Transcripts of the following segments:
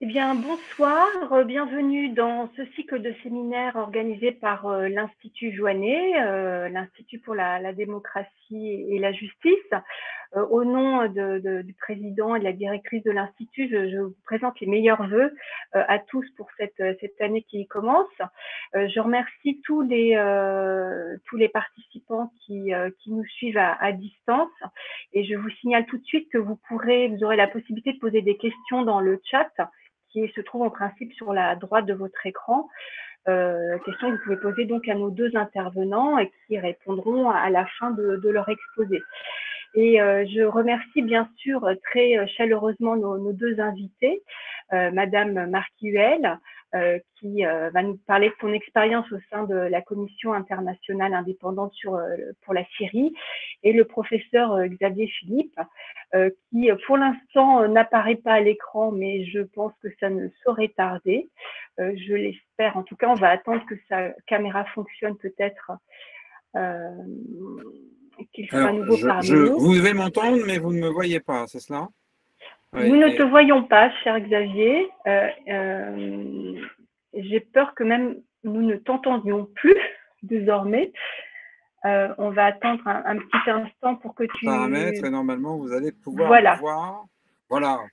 Eh bien, bonsoir, bienvenue dans ce cycle de séminaires organisé par l'Institut Joannet, l'Institut pour la démocratie et la justice. Au nom du président et de la directrice de l'Institut, je vous présente les meilleurs vœux à tous pour cette année qui commence. Je remercie tous les participants qui nous suivent à distance et je vous signale tout de suite que vous aurez la possibilité de poser des questions dans le chat qui se trouve en principe sur la droite de votre écran. Questions que vous pouvez poser donc à nos deux intervenants et qui répondront à la fin de leur exposé. Et je remercie bien sûr très chaleureusement nos deux invités, Madame Marquihuel, qui va nous parler de son expérience au sein de la Commission internationale indépendante pour la Syrie, et le professeur Xavier Philippe, qui pour l'instant n'apparaît pas à l'écran, mais je pense que ça ne saurait tarder. Je l'espère. En tout cas, on va attendre que sa caméra fonctionne peut-être. Qu'il sera à nouveau parmi nous. Vous devez m'entendre, mais vous ne me voyez pas, c'est cela? Nous ne te voyons pas, cher Xavier. J'ai peur que même nous ne t'entendions plus désormais. On va attendre un petit instant pour que tu... Paramètres, et normalement, vous allez pouvoir me voir.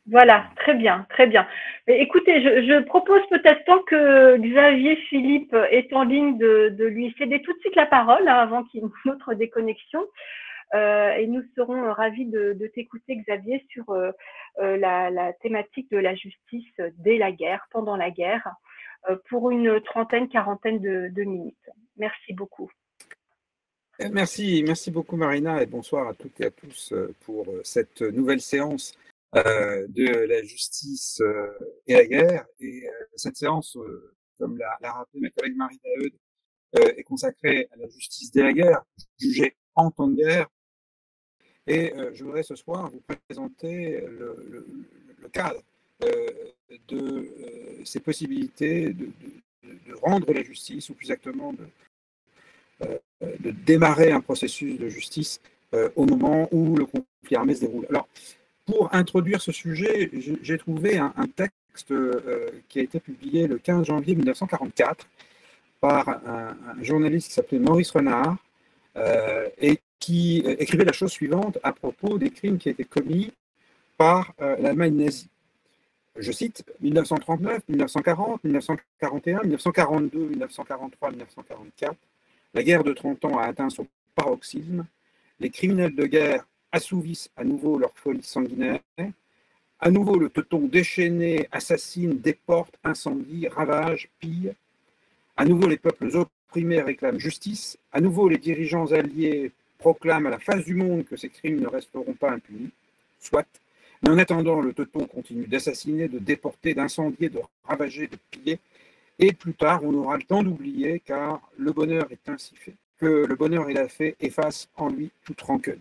Voilà, très bien, très bien. Écoutez, je propose peut-être tant que Xavier Philippe est en ligne de lui céder tout de suite la parole avant qu'il y ait une autre déconnexion. Et nous serons ravis de t'écouter, Xavier, sur la thématique de la justice dès la guerre, pendant la guerre, pour une quarantaine de minutes. Merci beaucoup. Merci beaucoup Marina, et bonsoir à toutes et à tous pour cette nouvelle séance de la justice et la guerre. Et cette séance, comme l'a rappelé ma collègue Marie Daeud, est consacrée à la justice dès la guerre, jugée en temps de guerre. Et je voudrais ce soir vous présenter le cadre de ces possibilités de rendre la justice, ou plus exactement de démarrer un processus de justice au moment où le conflit armé se déroule. Alors, pour introduire ce sujet, j'ai trouvé un texte qui a été publié le 15 janvier 1944 par un journaliste qui s'appelait Maurice Renard et qui écrivait la chose suivante à propos des crimes qui étaient commis par l'Allemagne nazie. Je cite 1939, 1940, 1941, 1942, 1943, 1944. La guerre de 30 ans a atteint son paroxysme. Les criminels de guerre assouvissent à nouveau leur folie sanguinaire. À nouveau, le teuton déchaîné assassine, déporte, incendie, ravage, pille. À nouveau, les peuples opprimés réclament justice. À nouveau, les dirigeants alliés proclament à la face du monde que ces crimes ne resteront pas impunis. Soit. Mais en attendant, le teuton continue d'assassiner, de déporter, d'incendier, de ravager, de piller. Et plus tard, on aura le temps d'oublier, car le bonheur est ainsi fait, que le bonheur et la fée effacent en lui toute rancune.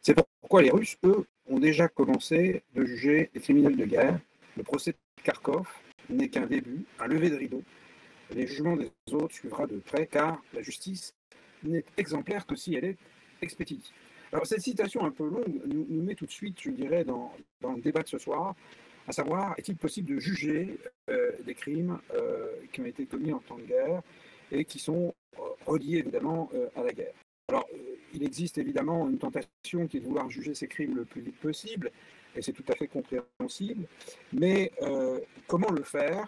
C'est pourquoi les Russes, eux, ont déjà commencé de juger les criminels de guerre. Le procès de Kharkov n'est qu'un début, un lever de rideau. Les jugements des autres suivra de près, car la justice n'est exemplaire que si elle est expéditive. Alors, cette citation un peu longue nous met tout de suite, je dirais, dans le débat de ce soir, à savoir, est-il possible de juger des crimes qui ont été commis en temps de guerre et qui sont reliés évidemment à la guerre. Alors, il existe évidemment une tentation qui est de vouloir juger ces crimes le plus vite possible, et c'est tout à fait compréhensible, mais comment le faire?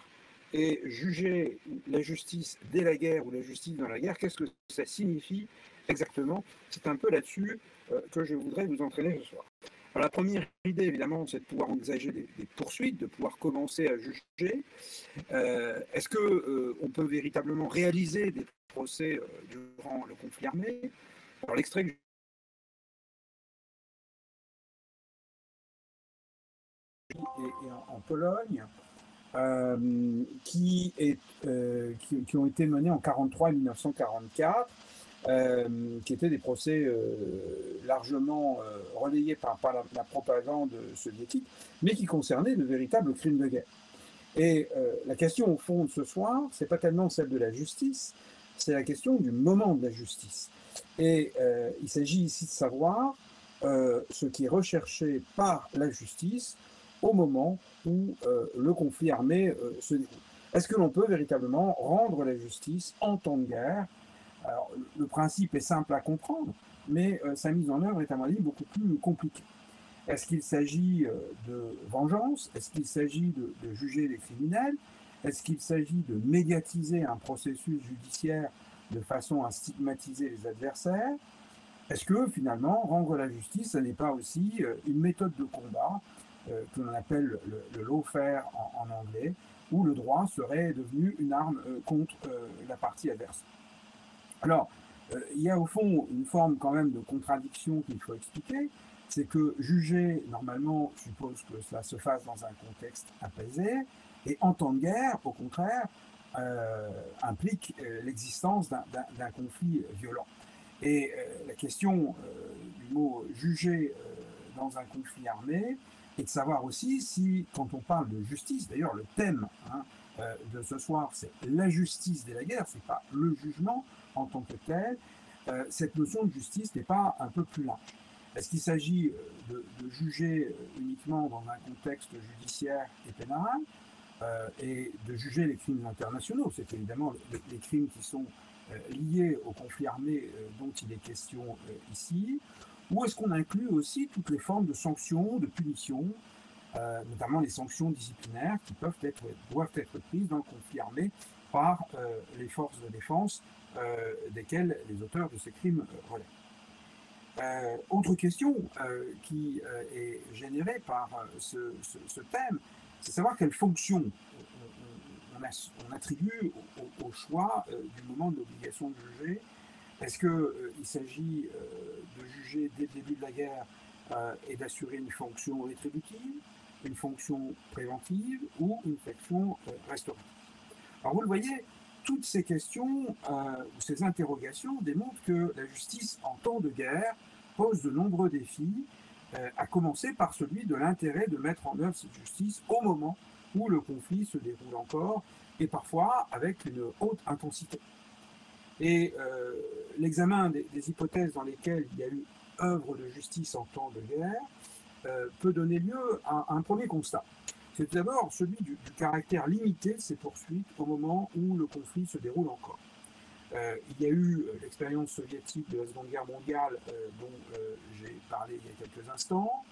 Et juger la justice dès la guerre ou la justice dans la guerre, qu'est-ce que ça signifie exactement? C'est un peu là-dessus que je voudrais vous entraîner ce soir. Alors, la première idée, évidemment, c'est de pouvoir envisager des poursuites, de pouvoir commencer à juger. Est-ce qu'on peut véritablement réaliser des procès durant le conflit armé? Alors, l'extrait que en Pologne, qui ont été menés en 1943 et 1944, qui étaient des procès largement relayés par la propagande soviétique, mais qui concernaient de véritables crimes de guerre. Et la question au fond de ce soir, c'est pas tellement celle de la justice, c'est la question du moment de la justice. Et il s'agit ici de savoir ce qui est recherché par la justice au moment où le conflit armé se déroule. Est-ce que l'on peut véritablement rendre la justice en temps de guerre? Alors, le principe est simple à comprendre, mais sa mise en œuvre est à mon avis beaucoup plus compliquée. Est-ce qu'il s'agit de vengeance? Est-ce qu'il s'agit de juger les criminels? Est-ce qu'il s'agit de médiatiser un processus judiciaire de façon à stigmatiser les adversaires? Est-ce que finalement, rendre la justice, ce n'est pas aussi une méthode de combat que l'on appelle le lawfare en anglais, où le droit serait devenu une arme contre la partie adverse? Alors, il y a au fond une forme quand même de contradiction qu'il faut expliquer, c'est que juger, normalement, suppose que cela se fasse dans un contexte apaisé, et en temps de guerre, au contraire, implique l'existence d'un conflit violent. Et la question du mot juger dans un conflit armé est de savoir aussi si, quand on parle de justice, d'ailleurs le thème de ce soir, c'est la justice de la guerre, c'est pas le jugement en tant que tel, cette notion de justice n'est pas un peu plus large. Est-ce qu'il s'agit de juger uniquement dans un contexte judiciaire et pénal et de juger les crimes internationaux? C'est évidemment les crimes qui sont liés au conflit armé dont il est question ici. Ou est-ce qu'on inclut aussi toutes les formes de sanctions, de punitions, notamment les sanctions disciplinaires qui doivent être prises dans le conflit armé par les forces de défense desquelles les auteurs de ces crimes relèvent. Autre question qui est générée par ce thème, c'est savoir quelle fonction on attribue au choix du moment de l'obligation de juger. Est-ce qu'il s'agit de juger dès le début de la guerre et d'assurer une fonction rétributive, une fonction préventive ou une fonction restaurative? Alors vous le voyez, toutes ces questions, ces interrogations démontrent que la justice en temps de guerre pose de nombreux défis, à commencer par celui de l'intérêt de mettre en œuvre cette justice au moment où le conflit se déroule encore, et parfois avec une haute intensité. Et l'examen des hypothèses dans lesquelles il y a eu œuvre de justice en temps de guerre peut donner lieu à un premier constat. C'est tout d'abord celui du caractère limité de ces poursuites au moment où le conflit se déroule encore. Il y a eu l'expérience soviétique de la Seconde Guerre mondiale dont j'ai parlé il y a quelques instants.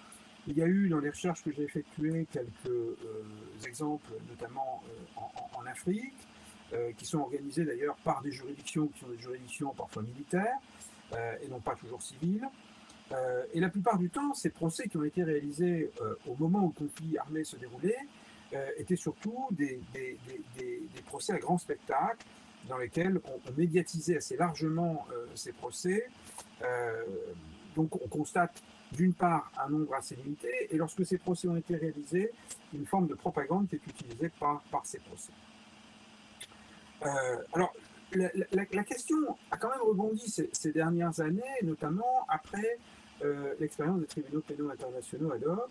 Il y a eu dans les recherches que j'ai effectuées quelques exemples, notamment en Afrique, qui sont organisés d'ailleurs par des juridictions qui sont des juridictions parfois militaires et non pas toujours civiles. Et la plupart du temps, ces procès qui ont été réalisés au moment où le conflit armé se déroulait étaient surtout des procès à grand spectacle dans lesquels on médiatisait assez largement ces procès. Donc on constate d'une part un nombre assez limité, et lorsque ces procès ont été réalisés, une forme de propagande qui est utilisée par ces procès. Alors, la question a quand même rebondi ces dernières années, notamment après l'expérience des tribunaux pénaux internationaux ad hoc,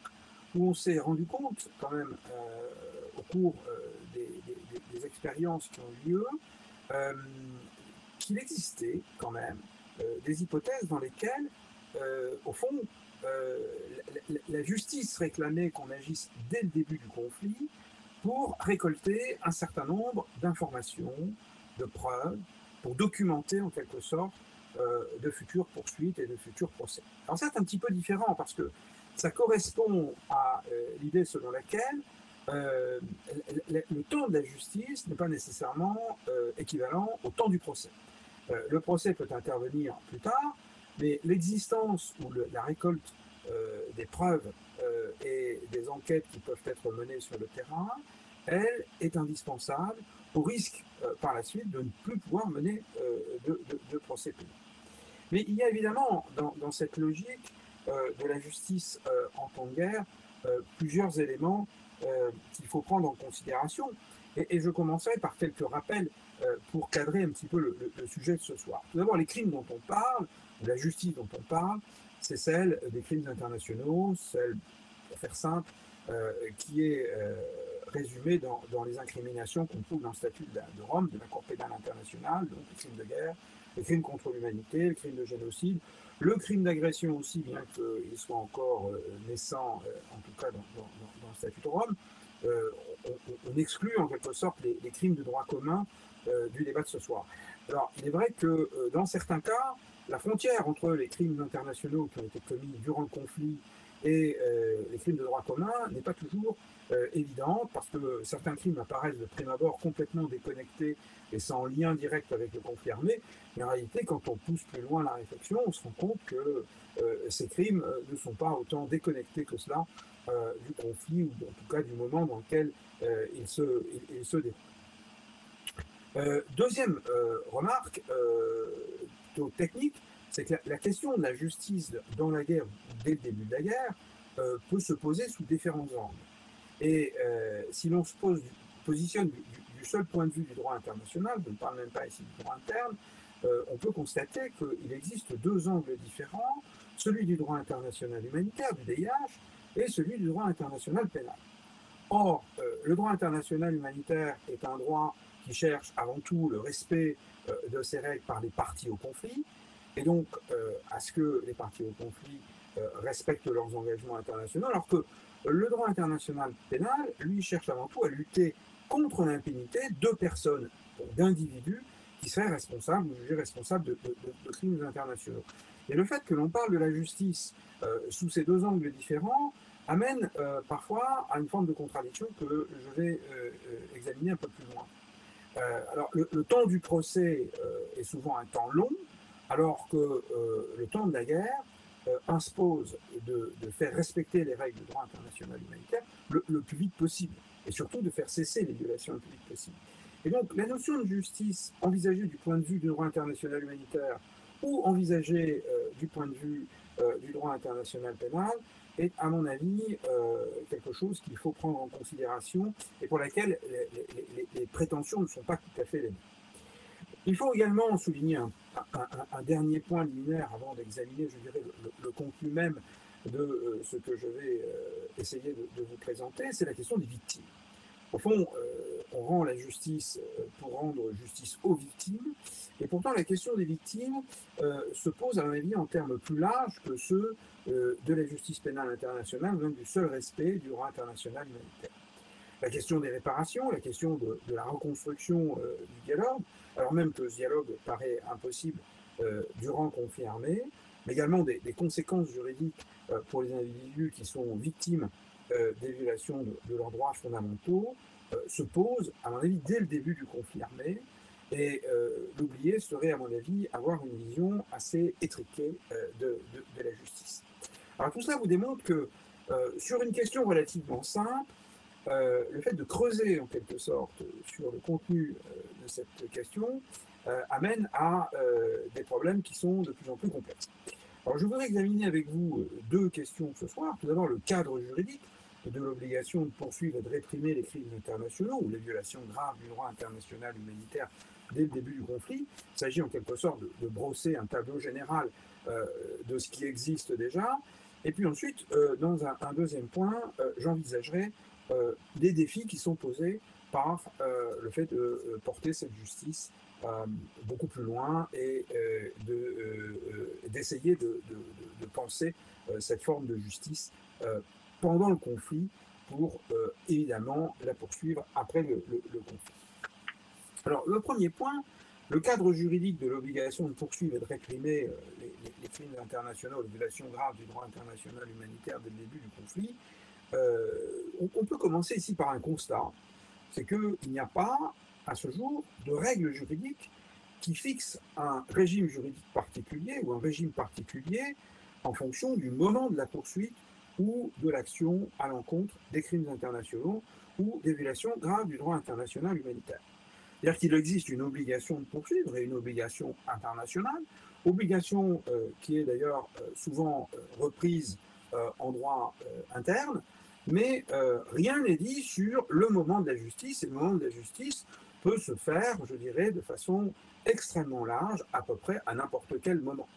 où on s'est rendu compte quand même au cours des expériences qui ont eu lieu, qu'il existait quand même des hypothèses dans lesquelles, au fond, la justice réclamait qu'on agisse dès le début du conflit pour récolter un certain nombre d'informations, de preuves, pour documenter en quelque sorte de futures poursuites et de futurs procès. Alors c'est un petit peu différent parce que ça correspond à l'idée selon laquelle le temps de la justice n'est pas nécessairement équivalent au temps du procès. Le procès peut intervenir plus tard, mais l'existence ou la récolte des preuves et des enquêtes qui peuvent être menées sur le terrain, elle est indispensable au risque par la suite de ne plus pouvoir mener de procès pénal. Mais il y a évidemment dans cette logique de la justice en temps de guerre plusieurs éléments qu'il faut prendre en considération. Et je commencerai par quelques rappels pour cadrer un petit peu le sujet de ce soir. Tout d'abord, les crimes dont on parle, ou la justice dont on parle, c'est celle des crimes internationaux, celle, pour faire simple, qui est résumée dans les incriminations qu'on trouve dans le statut de Rome, de la Cour pénale internationale, donc les crimes de guerre, le crime contre l'humanité, le crime de génocide, le crime d'agression aussi, bien qu'il soit encore naissant, en tout cas dans le statut de Rome. On exclut en quelque sorte les crimes de droit commun du débat de ce soir. Alors, il est vrai que dans certains cas, la frontière entre les crimes internationaux qui ont été commis durant le conflit et les crimes de droit commun n'est pas toujours évidente, parce que certains crimes apparaissent de prime abord complètement déconnectés et sans lien direct avec le conflit armé, mais en réalité, quand on pousse plus loin la réflexion, on se rend compte que ces crimes ne sont pas autant déconnectés que cela du conflit, ou en tout cas du moment dans lequel il se déroule. Deuxième remarque, plutôt technique, c'est que la question de la justice dans la guerre, dès le début de la guerre, peut se poser sous différents angles. Et si l'on se positionne du seul point de vue du droit international, je ne parle même pas ici du droit interne, on peut constater qu'il existe deux angles différents, celui du droit international humanitaire, du DIH, et celui du droit international pénal. Or, le droit international humanitaire est un droit qui cherche avant tout le respect de ces règles par les parties au conflit, et donc à ce que les parties au conflit respectent leurs engagements internationaux, alors que le droit international pénal, lui, cherche avant tout à lutter contre l'impunité de personnes, d'individus, qui seraient responsables ou jugés responsables de crimes internationaux. Et le fait que l'on parle de la justice sous ces deux angles différents amène parfois à une forme de contradiction que je vais examiner un peu plus loin. Alors, le temps du procès est souvent un temps long, alors que le temps de la guerre impose de faire respecter les règles du droit international humanitaire le plus vite possible, et surtout de faire cesser les violations le plus vite possible. Et donc, la notion de justice envisagée du point de vue du droit international humanitaire ou envisagée du point de vue du droit international pénal est, à mon avis, quelque chose qu'il faut prendre en considération et pour laquelle les prétentions ne sont pas tout à fait les mêmes. Il faut également souligner un dernier point liminaire avant d'examiner, je dirais, le contenu même de ce que je vais essayer de vous présenter, c'est la question des victimes. Au fond, on rend la justice pour rendre justice aux victimes, et pourtant la question des victimes se pose, à mon avis, en termes plus larges que ceux de la justice pénale internationale, ou même du seul respect du droit international humanitaire. La question des réparations, la question de la reconstruction du dialogue, alors même que ce dialogue paraît impossible durant le conflit armé, mais également des conséquences juridiques pour les individus qui sont victimes des violations de leurs droits fondamentaux, se pose, à mon avis, dès le début du conflit armé, et l'oublier serait, à mon avis, avoir une vision assez étriquée de la justice. Alors tout cela vous démontre que sur une question relativement simple, le fait de creuser en quelque sorte sur le contenu de cette question amène à des problèmes qui sont de plus en plus complexes. Alors je voudrais examiner avec vous deux questions ce soir. Tout d'abord le cadre juridique de l'obligation de poursuivre et de réprimer les crimes internationaux ou les violations graves du droit international humanitaire dès le début du conflit. Il s'agit en quelque sorte de brosser un tableau général de ce qui existe déjà. Et puis ensuite, dans un deuxième point, j'envisagerai des défis qui sont posés par le fait de porter cette justice beaucoup plus loin et d'essayer de penser cette forme de justice pendant le conflit pour évidemment la poursuivre après le conflit. Alors le premier point, le cadre juridique de l'obligation de poursuivre et de réprimer les crimes internationaux, les violations graves du droit international humanitaire dès le début du conflit, on peut commencer ici par un constat, c'est qu'il n'y a pas, à ce jour, de règles juridiques qui fixent un régime juridique particulier ou un régime particulier en fonction du moment de la poursuite ou de l'action à l'encontre des crimes internationaux ou des violations graves du droit international humanitaire. C'est-à-dire qu'il existe une obligation de poursuivre et une obligation internationale, obligation qui est d'ailleurs souvent reprise en droit interne, mais rien n'est dit sur le moment de la justice, et le moment de la justice peut se faire, je dirais, de façon extrêmement large, à peu près à n'importe quel moment.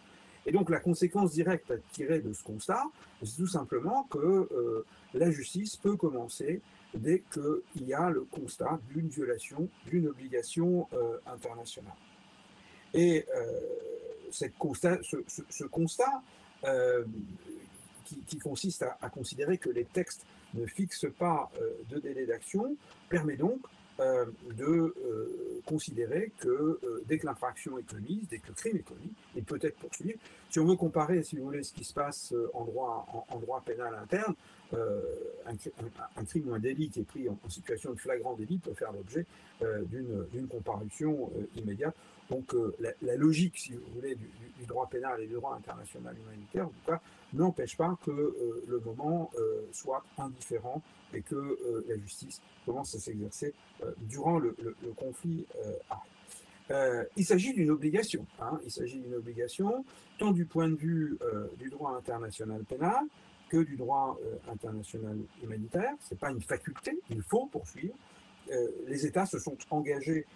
Et donc la conséquence directe à tirer de ce constat, c'est tout simplement que la justice peut commencer dès qu'il y a le constat d'une violation d'une obligation internationale. Et ce constat qui consiste à considérer que les textes ne fixent pas de délai d'action permet donc de considérer que dès que l'infraction est commise, dès que le crime est commis, il peut être poursuivi. Si on veut comparer, si vous voulez, ce qui se passe en droit pénal interne, un crime ou un délit qui est pris en situation de flagrant délit peut faire l'objet d'une comparution immédiate. Donc la logique, si vous voulez, du droit pénal et du droit international humanitaire, en tout cas, n'empêche pas que le moment soit indifférent et que la justice commence à s'exercer durant le conflit il s'agit d'une obligation. Il s'agit d'une obligation tant du point de vue du droit international pénal que du droit international humanitaire. Ce n'est pas une faculté, il faut poursuivre. Les États se sont engagés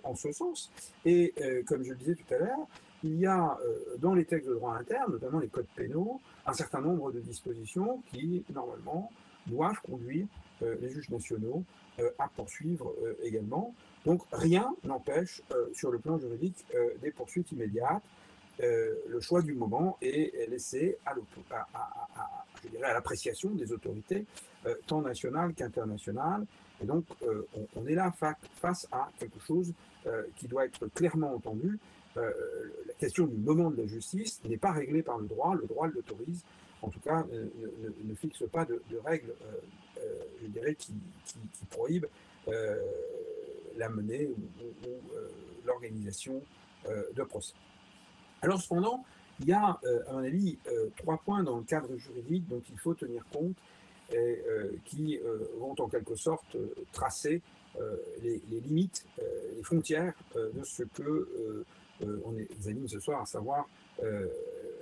en ce sens. Et comme je le disais tout à l'heure, il y a dans les textes de droit interne, notamment les codes pénaux, un certain nombre de dispositions qui, normalement, doivent conduire les juges nationaux à poursuivre également. Donc rien n'empêche, sur le plan juridique, des poursuites immédiates. Le choix du moment est laissé à l'appréciation des autorités, tant nationales qu'internationales. Et donc, on est là face à quelque chose qui doit être clairement entendu. La question du moment de la justice n'est pas réglée par le droit l'autorise. En tout cas, ne fixe pas de règles, je dirais, qui prohibent la menée ou l'organisation de procès. Alors cependant, il y a, à mon avis, 3 points dans le cadre juridique dont il faut tenir compte et qui vont en quelque sorte tracer les limites, les frontières de ce que on examine ce soir, à savoir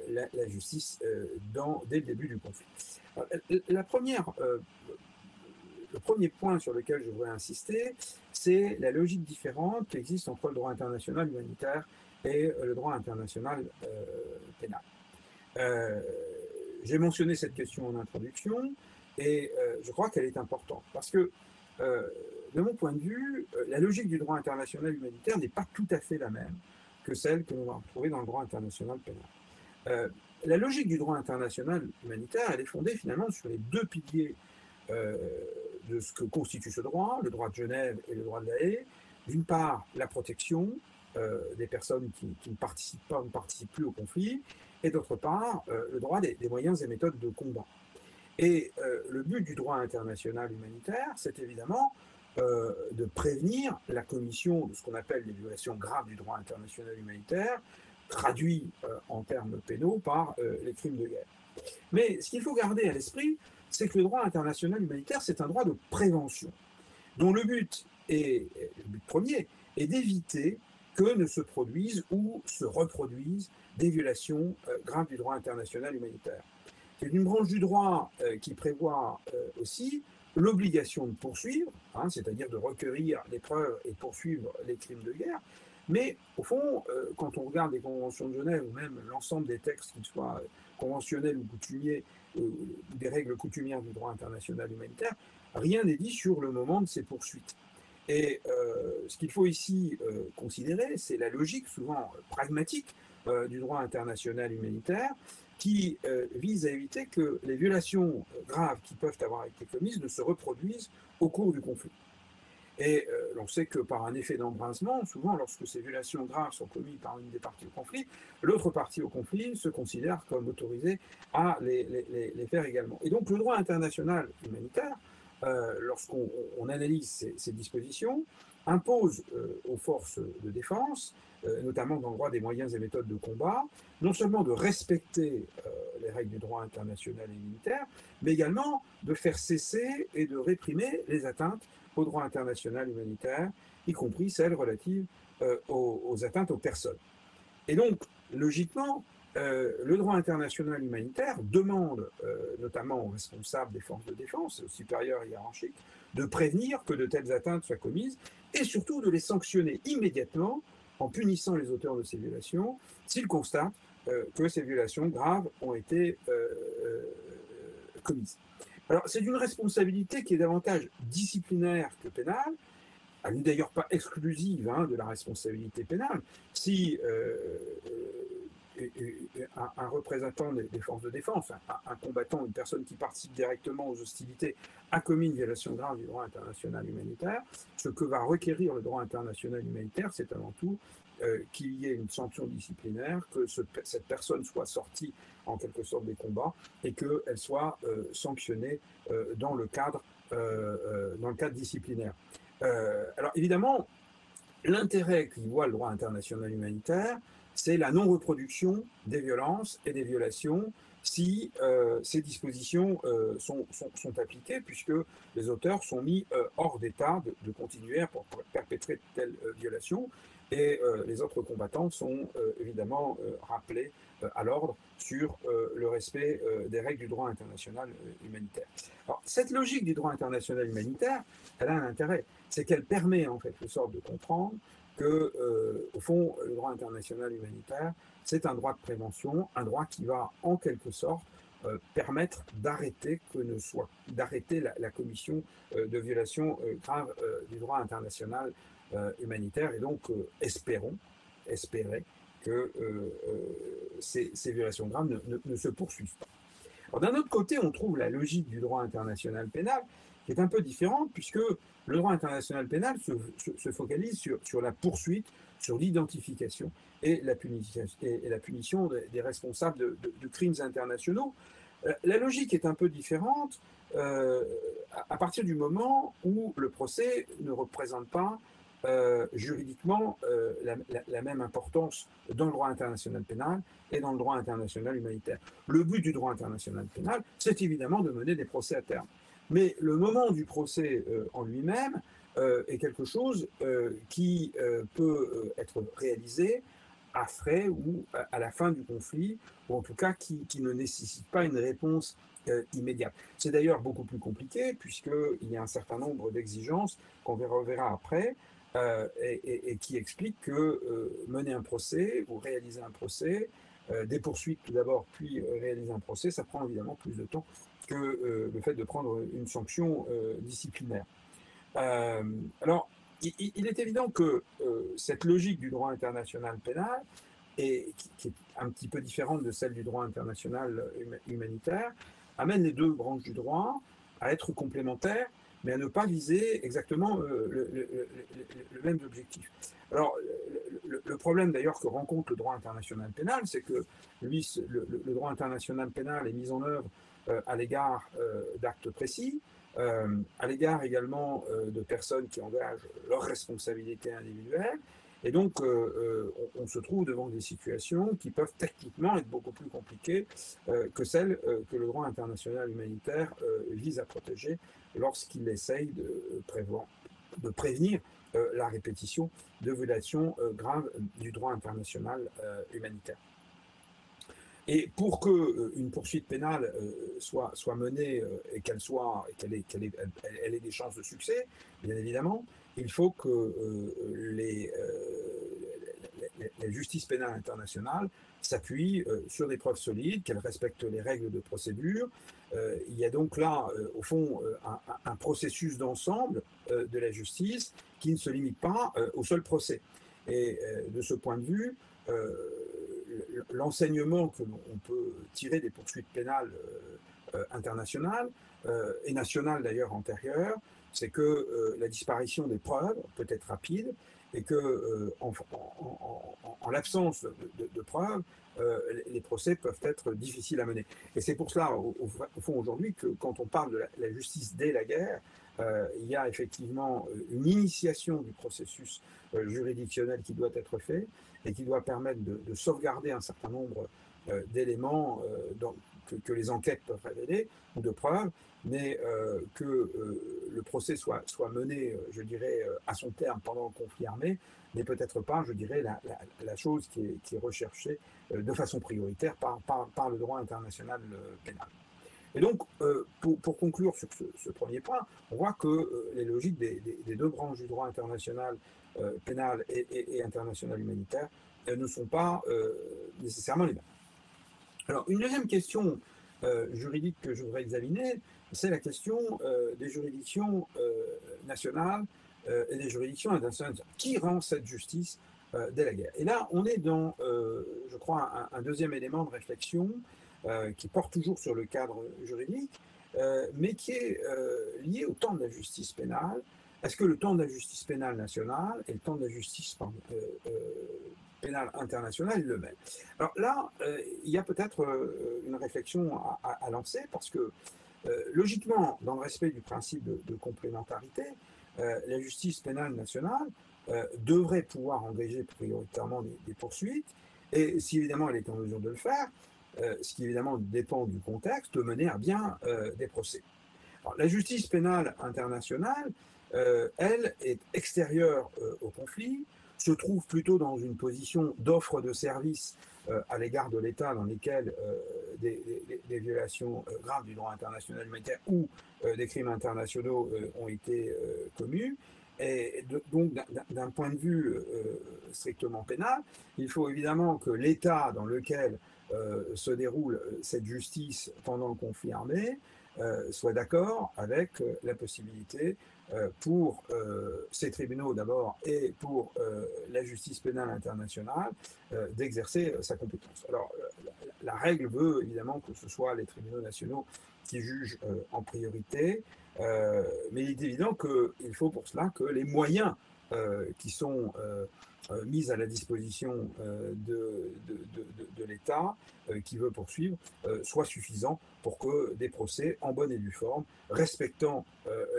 la justice dès le début du conflit. Alors, le premier point sur lequel je voudrais insister, c'est la logique différente qui existe entre le droit international humanitaire et le droit international pénal. J'ai mentionné cette question en introduction et je crois qu'elle est importante parce que, de mon point de vue, la logique du droit international humanitaire n'est pas tout à fait la même que celle que l'on va retrouver dans le droit international pénal. La logique du droit international humanitaire, elle est fondée finalement sur les 2 piliers de ce que constitue ce droit, le droit de Genève et le droit de la Haye. D'une part, la protection des personnes qui ne participent pas ou ne participent plus au conflit, et d'autre part, le droit des moyens et méthodes de combat. Et le but du droit international humanitaire, c'est évidemment de prévenir la commission de ce qu'on appelle les violations graves du droit international humanitaire, traduit en termes pénaux par les crimes de guerre. Mais ce qu'il faut garder à l'esprit, c'est que le droit international humanitaire, c'est un droit de prévention, dont le but premier est d'éviter que ne se produisent ou se reproduisent des violations graves du droit international humanitaire. C'est une branche du droit qui prévoit aussi l'obligation de poursuivre, c'est-à-dire de recueillir les preuves et poursuivre les crimes de guerre. Mais au fond, quand on regarde les conventions de Genève ou même l'ensemble des textes, qu'ils soient conventionnels ou coutumiers, des règles coutumières du droit international humanitaire, rien n'est dit sur le moment de ces poursuites. Et ce qu'il faut ici considérer, c'est la logique souvent pragmatique du droit international humanitaire qui vise à éviter que les violations graves qui peuvent avoir été commises ne se reproduisent au cours du conflit. Et l'on sait que par un effet d'embrasement, souvent lorsque ces violations graves sont commises par une des parties au conflit, l'autre partie au conflit se considère comme autorisée à les faire également. Et donc le droit international humanitaire, lorsqu'on analyse ces dispositions, impose aux forces de défense, notamment dans le droit des moyens et méthodes de combat, non seulement de respecter les règles du droit international et militaire, mais également de faire cesser et de réprimer les atteintes au droit international humanitaire, y compris celles relatives aux atteintes aux personnes. Et donc, logiquement, le droit international humanitaire demande, notamment aux responsables des forces de défense, aux supérieurs hiérarchiques, de prévenir que de telles atteintes soient commises et surtout de les sanctionner immédiatement en punissant les auteurs de ces violations s'ils constatent que ces violations graves ont été commises. Alors, c'est une responsabilité qui est davantage disciplinaire que pénale, elle n'est d'ailleurs pas exclusive de la responsabilité pénale. Si un représentant des forces de défense, un combattant, une personne qui participe directement aux hostilités, a commis une violation grave du droit international humanitaire, ce que va requérir le droit international humanitaire, c'est avant tout qu'il y ait une sanction disciplinaire, que cette personne soit sortie en quelque sorte des combats et qu'elle soit sanctionnée dans le cadre disciplinaire. Alors évidemment, l'intérêt qu'y voit le droit international humanitaire, c'est la non-reproduction des violences et des violations si ces dispositions sont appliquées, puisque les auteurs sont mis hors d'état de continuer à perpétrer de telles violations, et les autres combattants sont évidemment rappelés à l'ordre sur le respect des règles du droit international humanitaire. Alors, cette logique du droit international humanitaire, elle a un intérêt, c'est qu'elle permet en quelque sorte de comprendre que, au fond, le droit international humanitaire, c'est un droit de prévention, un droit qui va, en quelque sorte, permettre d'arrêter la commission de violations graves du droit international humanitaire. Et donc, espérer que ces violations graves ne se poursuivent pas. D'un autre côté, on trouve la logique du droit international pénal qui est un peu différente, puisque le droit international pénal se focalise sur la poursuite, sur l'identification et la punition des responsables de crimes internationaux. La logique est un peu différente à partir du moment où le procès ne représente pas juridiquement la même importance dans le droit international pénal et dans le droit international humanitaire. Le but du droit international pénal, c'est évidemment de mener des procès à terme. Mais le moment du procès en lui-même est quelque chose qui peut être réalisé à frais ou à la fin du conflit, ou en tout cas qui ne nécessite pas une réponse immédiate. C'est d'ailleurs beaucoup plus compliqué, puisqu'il y a un certain nombre d'exigences qu'on verra après, et qui expliquent que mener un procès ou réaliser un procès, des poursuites tout d'abord, puis réaliser un procès, ça prend évidemment plus de temps que le fait de prendre une sanction disciplinaire. Alors, il est évident que cette logique du droit international pénal, qui est un petit peu différente de celle du droit international humanitaire, amène les deux branches du droit à être complémentaires, mais à ne pas viser exactement le même objectif. Alors, le problème d'ailleurs que rencontre le droit international pénal, c'est que lui, le droit international pénal est mis en œuvre à l'égard d'actes précis, à l'égard également de personnes qui engagent leurs responsabilités individuelles, et donc on se trouve devant des situations qui peuvent techniquement être beaucoup plus compliquées que celles que le droit international humanitaire vise à protéger lorsqu'il essaye de prévenir la répétition de violations graves du droit international humanitaire. Et pour qu'une poursuite pénale soit menée et qu'elle ait des chances de succès, bien évidemment, il faut que la justice pénale internationale s'appuie sur des preuves solides, qu'elle respecte les règles de procédure. Il y a donc là, au fond, un processus d'ensemble de la justice qui ne se limite pas au seul procès. Et de ce point de vue, l'enseignement que l'on peut tirer des poursuites pénales internationales et nationales d'ailleurs antérieures, c'est que la disparition des preuves peut être rapide et que en l'absence de preuves, les procès peuvent être difficiles à mener. Et c'est pour cela, au fond, aujourd'hui, que quand on parle de la justice dès la guerre, il y a effectivement une initiation du processus juridictionnel qui doit être fait et qui doit permettre de sauvegarder un certain nombre d'éléments que les enquêtes peuvent révéler, ou de preuves, mais que le procès soit mené, je dirais, à son terme pendant le conflit armé, n'est peut-être pas, je dirais, la chose qui est recherchée de façon prioritaire par le droit international pénal. Et donc, pour conclure sur ce premier point, on voit que les logiques des deux branches du droit international pénal et international humanitaire ne sont pas nécessairement les mêmes. Alors, une deuxième question juridique que je voudrais examiner, c'est la question des juridictions nationales et des juridictions internationales. Qui rend cette justice dès la guerre? Et là, on est dans, je crois, un deuxième élément de réflexion qui porte toujours sur le cadre juridique, mais qui est lié au temps de la justice pénale. Est-ce que le temps de la justice pénale nationale et le temps de la justice pénale internationale est le même? Alors là, il y a peut-être une réflexion à lancer, parce que logiquement, dans le respect du principe de complémentarité, la justice pénale nationale devrait pouvoir engager prioritairement des poursuites, et si évidemment elle est en mesure de le faire, ce qui évidemment dépend du contexte, de mener à bien des procès. Alors, la justice pénale internationale, elle, est extérieure au conflit, se trouve plutôt dans une position d'offre de service à l'égard de l'État dans lesquels des violations graves du droit international humanitaire ou des crimes internationaux ont été commis. Et donc, d'un point de vue strictement pénal, il faut évidemment que l'État dans lequel se déroule cette justice pendant le conflit armé soit d'accord avec la possibilité pour ces tribunaux d'abord et pour la justice pénale internationale d'exercer sa compétence. Alors, la règle veut évidemment que ce soit les tribunaux nationaux qui jugent en priorité, mais il est évident qu'il faut pour cela que les moyens qui sont mis à la disposition de l'État qui veut poursuivre soient suffisants pour que des procès en bonne et due forme, respectant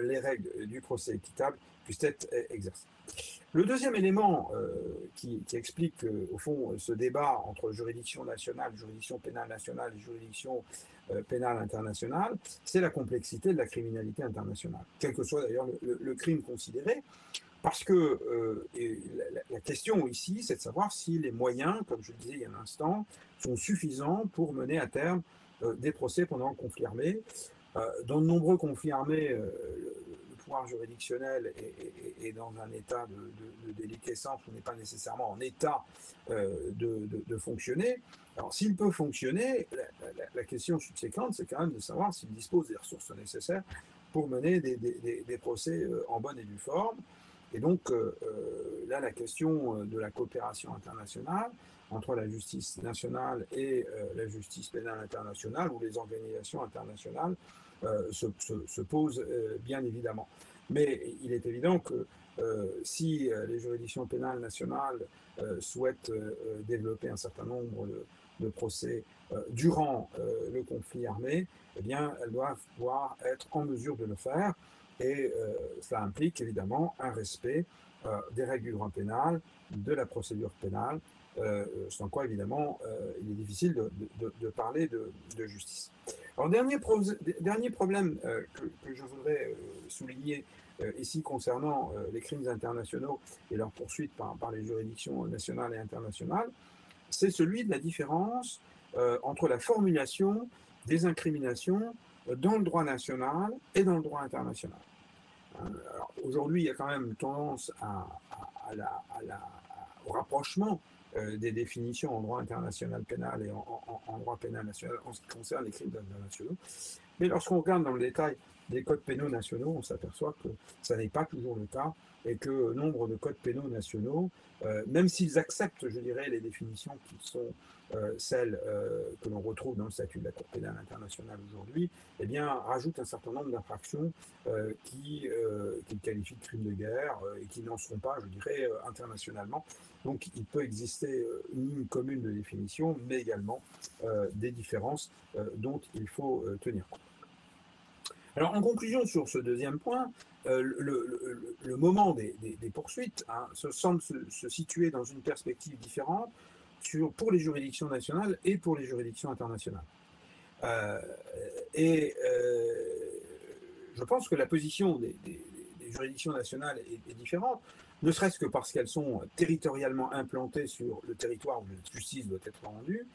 les règles du procès équitable, puissent être exercés. Le deuxième élément qui explique au fond ce débat entre juridiction nationale, juridiction pénale nationale et juridiction pénale internationale, c'est la complexité de la criminalité internationale, quel que soit d'ailleurs le crime considéré. Parce que la question ici, c'est de savoir si les moyens, comme je le disais il y a un instant, sont suffisants pour mener à terme des procès pendant le conflit armé. Dans de nombreux conflits armés, le pouvoir juridictionnel est dans un état de déliquescence où on n'est pas nécessairement en état de fonctionner. Alors, s'il peut fonctionner, la question subséquente, c'est quand même de savoir s'il dispose des ressources nécessaires pour mener des procès en bonne et due forme. Et donc, là, la question de la coopération internationale entre la justice nationale et la justice pénale internationale ou les organisations internationales se pose bien évidemment. Mais il est évident que si les juridictions pénales nationales souhaitent développer un certain nombre de procès durant le conflit armé, eh bien, elles doivent pouvoir être en mesure de le faire. Et cela implique évidemment un respect des règles du droit pénal, de la procédure pénale, sans quoi évidemment il est difficile de parler de justice. Alors, dernier problème que je voudrais souligner ici concernant les crimes internationaux et leur poursuite par les juridictions nationales et internationales, c'est celui de la différence entre la formulation des incriminations dans le droit national et dans le droit international. Aujourd'hui, il y a quand même une tendance au rapprochement des définitions en droit international pénal et en droit pénal national en ce qui concerne les crimes internationaux. Mais lorsqu'on regarde dans le détail des codes pénaux nationaux, on s'aperçoit que ça n'est pas toujours le cas et que nombre de codes pénaux nationaux, même s'ils acceptent, je dirais, les définitions qui sont celles que l'on retrouve dans le statut de la Cour pénale internationale aujourd'hui, eh bien, rajoutent un certain nombre d'infractions qui qualifient de crimes de guerre et qui n'en seront pas, je dirais, internationalement. Donc, il peut exister une ligne commune de définition, mais également des différences dont il faut tenir compte. Alors, en conclusion sur ce deuxième point, le moment des poursuites semble se situer dans une perspective différente pour les juridictions nationales et pour les juridictions internationales. Je pense que la position des juridictions nationales est différente, ne serait-ce que parce qu'elles sont territorialement implantées sur le territoire où la justice doit être rendue,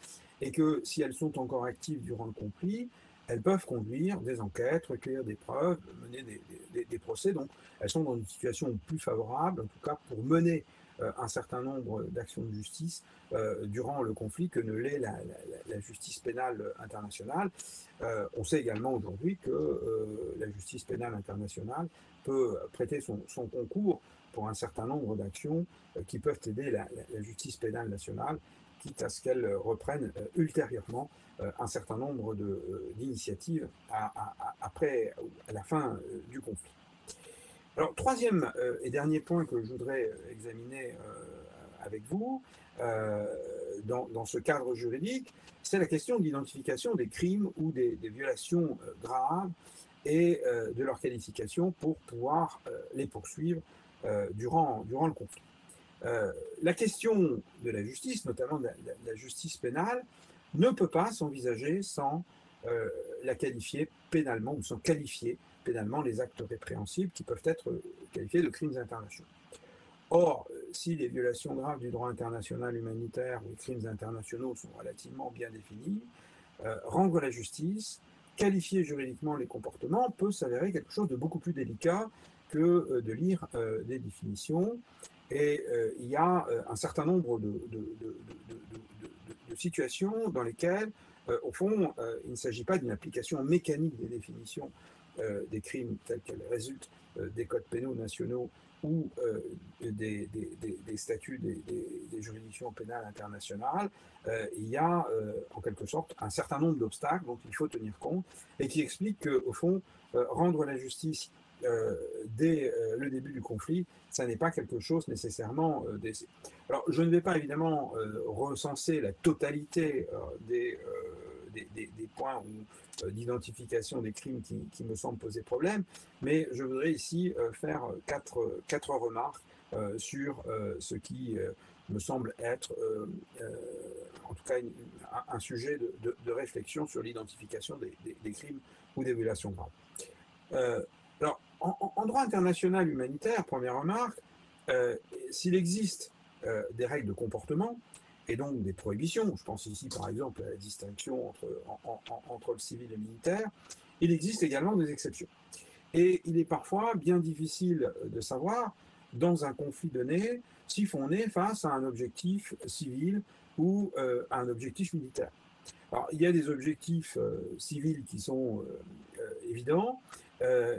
et que si elles sont encore actives durant le conflit, elles peuvent conduire des enquêtes, recueillir des preuves, mener des procès. Donc, elles sont dans une situation plus favorable, en tout cas, pour mener un certain nombre d'actions de justice durant le conflit que ne l'est la justice pénale internationale. On sait également aujourd'hui que la justice pénale internationale peut prêter son concours pour un certain nombre d'actions qui peuvent aider la justice pénale nationale, quitte à ce qu'elle reprenne ultérieurement un certain nombre d'initiatives après, à la fin du conflit. Alors, troisième et dernier point que je voudrais examiner avec vous dans ce cadre juridique, c'est la question de l'identification des crimes ou des violations graves et de leur qualification pour pouvoir les poursuivre durant le conflit. La question de la justice, notamment de la justice pénale, ne peut pas s'envisager sans la qualifier pénalement ou sans qualifier pénalement les actes répréhensibles qui peuvent être qualifiés de crimes internationaux. Or, si les violations graves du droit international humanitaire ou les crimes internationaux sont relativement bien définis, rendre la justice, qualifier juridiquement les comportements peut s'avérer quelque chose de beaucoup plus délicat que de lire des définitions. Et il y a un certain nombre de situations dans lesquelles, au fond, il ne s'agit pas d'une application mécanique des définitions des crimes tels qu'elles résultent des codes pénaux nationaux ou des statuts des juridictions pénales internationales. Il y a en quelque sorte un certain nombre d'obstacles dont il faut tenir compte et qui expliquent qu'au fond, rendre la justice dès le début du conflit, ça n'est pas quelque chose nécessairement d'essai. Alors, je ne vais pas évidemment recenser la totalité des points d'identification des crimes qui me semblent poser problème, mais je voudrais ici faire quatre remarques sur ce qui me semble être, en tout cas, un sujet de réflexion sur l'identification des crimes ou des violations graves. Alors, en droit international humanitaire, première remarque, s'il existe des règles de comportement et donc des prohibitions, je pense ici par exemple à la distinction entre le civil et le militaire, il existe également des exceptions. Et il est parfois bien difficile de savoir, dans un conflit donné, si on est face à un objectif civil ou à un objectif militaire. Alors, il y a des objectifs civils qui sont évidents,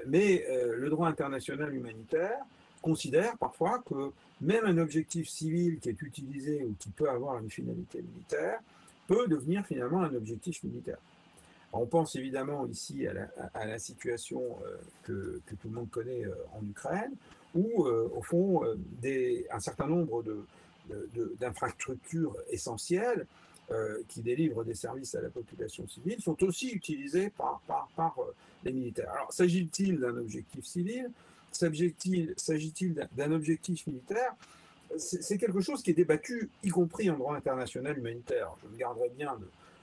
mais le droit international humanitaire considère parfois que même un objectif civil qui est utilisé ou qui peut avoir une finalité militaire peut devenir finalement un objectif militaire. Alors, on pense évidemment ici à la situation que tout le monde connaît en Ukraine, où au fond un certain nombre d'infrastructures essentielles qui délivrent des services à la population civile sont aussi utilisés par les militaires. Alors, s'agit-il d'un objectif civil? S'agit-il d'un objectif militaire? C'est quelque chose qui est débattu, y compris en droit international humanitaire. Je me garderai bien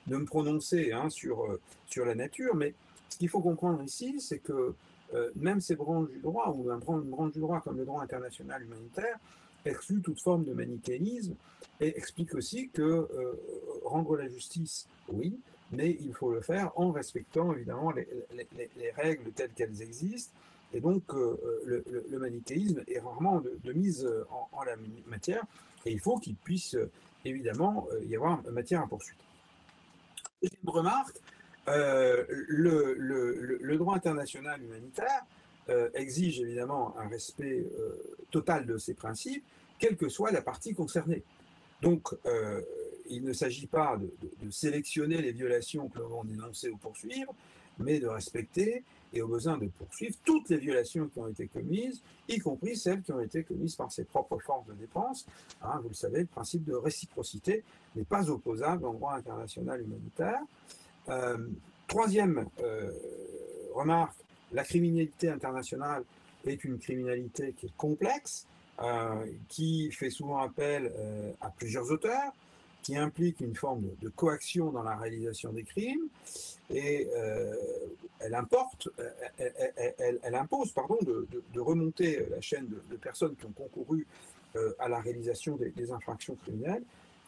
de me prononcer sur la nature, mais ce qu'il faut comprendre ici, c'est que même ces branches du droit, ou une branche du droit comme le droit international humanitaire, exclut toute forme de manichéisme et explique aussi que rendre la justice, oui, mais il faut le faire en respectant évidemment les règles telles qu'elles existent. Et donc, le manichéisme est rarement de mise en la matière, et il faut qu'il puisse évidemment y avoir matière à poursuite. Deuxième remarque, le droit international humanitaire exige évidemment un respect total de ces principes, quelle que soit la partie concernée. Donc, il ne s'agit pas de sélectionner les violations que l'on va dénoncer ou poursuivre, mais de respecter et au besoin de poursuivre toutes les violations qui ont été commises, y compris celles qui ont été commises par ses propres forces de défense. Hein, vous le savez, le principe de réciprocité n'est pas opposable en droit international humanitaire. Troisième remarque, la criminalité internationale est une criminalité qui est complexe, qui fait souvent appel à plusieurs auteurs, qui implique une forme de coaction dans la réalisation des crimes, et elle impose de remonter la chaîne de personnes qui ont concouru à la réalisation des infractions criminelles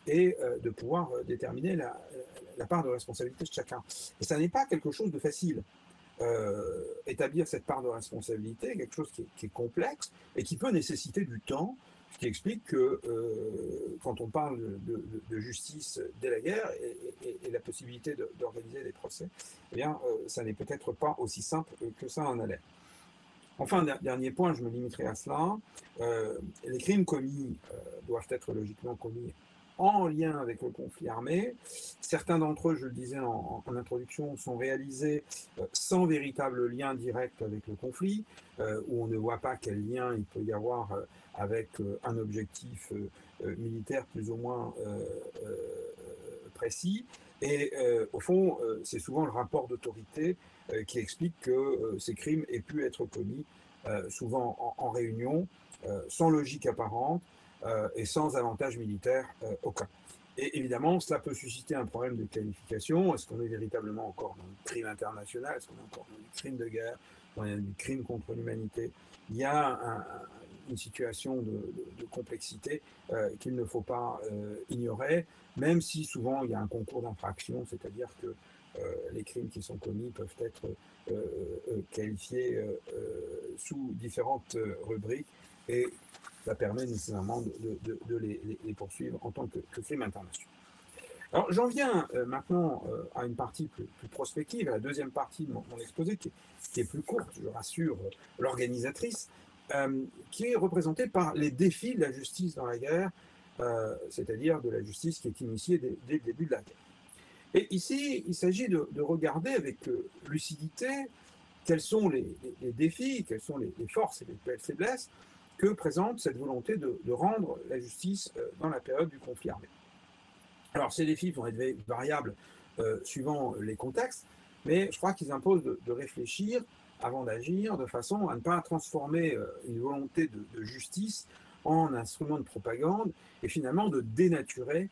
et de pouvoir déterminer la part de responsabilité de chacun. Et ça n'est pas quelque chose de facile. Établir cette part de responsabilité, quelque chose qui est complexe et qui peut nécessiter du temps, Ce qui explique que quand on parle de justice dès la guerre et la possibilité d'organiser des procès, eh bien, ça n'est peut-être pas aussi simple que ça en a l'air. Enfin, dernier point, je me limiterai à cela. Les crimes commis doivent être logiquement commis en lien avec le conflit armé. Certains d'entre eux, je le disais en introduction, sont réalisés sans véritable lien direct avec le conflit, où on ne voit pas quel lien il peut y avoir avec un objectif militaire plus ou moins précis. Et au fond, c'est souvent le rapport d'autorité qui explique que ces crimes aient pu être commis souvent en réunion, sans logique apparente et sans avantage militaire aucun. Et évidemment, cela peut susciter un problème de qualification. Est-ce qu'on est véritablement encore dans le crime international? Est-ce qu'on est encore dans du crime de guerre, dans du crime contre l'humanité? Il y a une situation de complexité qu'il ne faut pas ignorer, même si souvent il y a un concours d'infraction, c'est-à-dire que les crimes qui sont commis peuvent être qualifiés sous différentes rubriques et ça permet nécessairement de les poursuivre en tant que crimes internationaux. Alors j'en viens maintenant à une partie plus prospective, à la deuxième partie de mon exposé qui est plus courte, je rassure l'organisatrice, qui est représentée par les défis de la justice dans la guerre, c'est-à-dire de la justice qui est initiée dès le début de la guerre. Et ici, il s'agit de regarder avec lucidité quels sont les défis, quelles sont les forces et les faiblesses que présente cette volonté de rendre la justice dans la période du conflit armé. Alors, ces défis vont être variables suivant les contextes, mais je crois qu'ils imposent de réfléchir avant d'agir, de façon à ne pas transformer une volonté de justice en instrument de propagande et finalement de dénaturer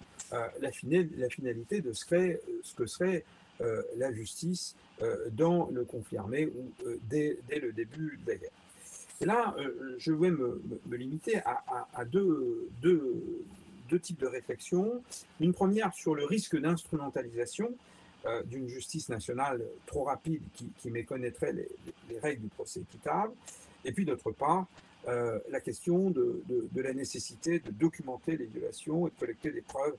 la finalité de ce que serait la justice dans le conflit armé ou dès le début de la guerre. Et là, je vais me limiter à deux types de réflexions. Une première sur le risque d'instrumentalisation d'une justice nationale trop rapide qui méconnaîtrait les règles du procès équitable. Et puis d'autre part, la question de la nécessité de documenter les violations et de collecter des preuves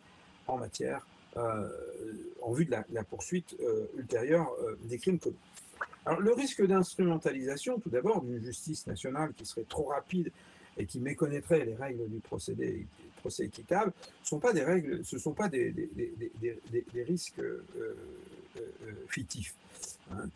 en matière, en vue de la poursuite ultérieure des crimes commis. Alors, le risque d'instrumentalisation, tout d'abord, d'une justice nationale qui serait trop rapide et qui méconnaîtrait les règles du procès équitable, ce ne sont pas des risques fictifs. Hein.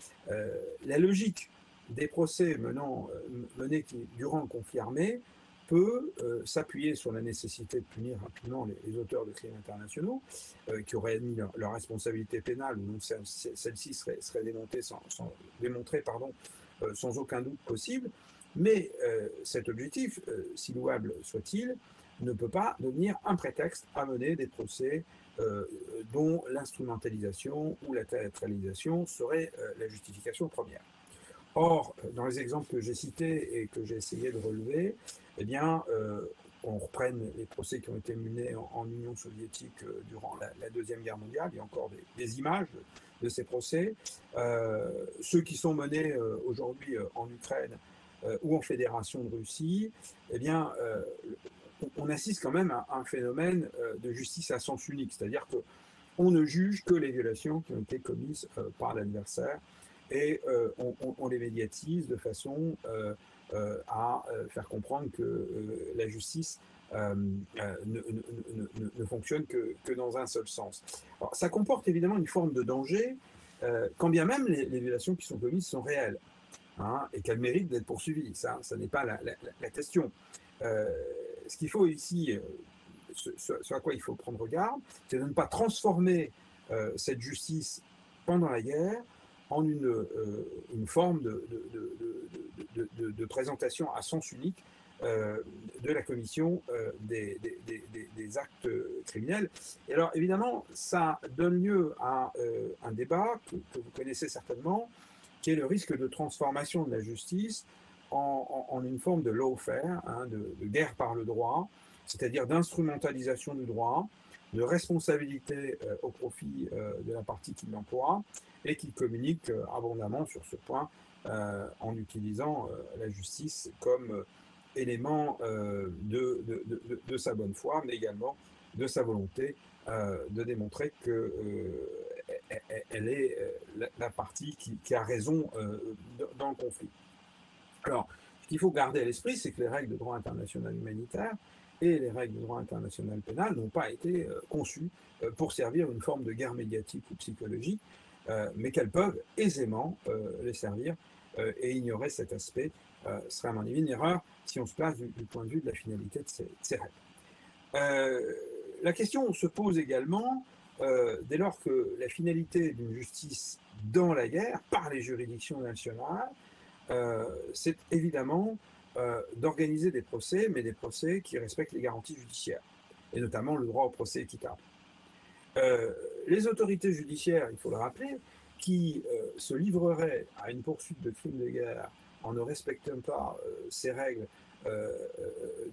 La logique des procès menés durant le conflit armé peut s'appuyer sur la nécessité de punir rapidement les auteurs de crimes internationaux qui auraient admis leur responsabilité pénale ou non celle-ci serait démontrée sans aucun doute possible. Mais cet objectif, si louable soit-il, ne peut pas devenir un prétexte à mener des procès dont l'instrumentalisation ou la théâtralisation serait la justification première. Or, dans les exemples que j'ai cités et que j'ai essayé de relever, eh bien, on reprenne les procès qui ont été menés en Union soviétique durant la Deuxième Guerre mondiale, il y a encore des images de ces procès. Ceux qui sont menés aujourd'hui en Ukraine ou en Fédération de Russie, eh bien, on assiste quand même à un phénomène de justice à sens unique, c'est-à-dire qu'on ne juge que les violations qui ont été commises par l'adversaire et on les médiatise de façon à faire comprendre que la justice ne fonctionne que dans un seul sens. Alors, ça comporte évidemment une forme de danger, quand bien même les violations qui sont commises sont réelles, hein, et qu'elles méritent d'être poursuivies. Ça n'est pas la question. Ce qu'il faut ici, ce à quoi il faut prendre garde, c'est de ne pas transformer cette justice pendant la guerre en une forme de présentation à sens unique de la commission des actes criminels. Et alors, évidemment, ça donne lieu à un débat que vous connaissez certainement, qui est le risque de transformation de la justice en une forme de lawfare, hein, de guerre par le droit, c'est-à-dire d'instrumentalisation du droit, de responsabilité au profit de la partie qui l'emploie et qui communique abondamment sur ce point en utilisant la justice comme élément de sa bonne foi, mais également de sa volonté de démontrer que elle est la partie qui a raison dans le conflit. Alors, ce qu'il faut garder à l'esprit, c'est que les règles de droit international humanitaire et les règles de droit international pénal n'ont pas été conçues pour servir une forme de guerre médiatique ou psychologique, mais qu'elles peuvent aisément les servir et ignorer cet aspect serait à mon avis une erreur si on se place du point de vue de la finalité de ces règles. La question se pose également dès lors que la finalité d'une justice dans la guerre par les juridictions nationales, c'est évidemment d'organiser des procès, mais des procès qui respectent les garanties judiciaires, et notamment le droit au procès équitable. Les autorités judiciaires, il faut le rappeler, qui se livreraient à une poursuite de crimes de guerre en ne respectant pas ces règles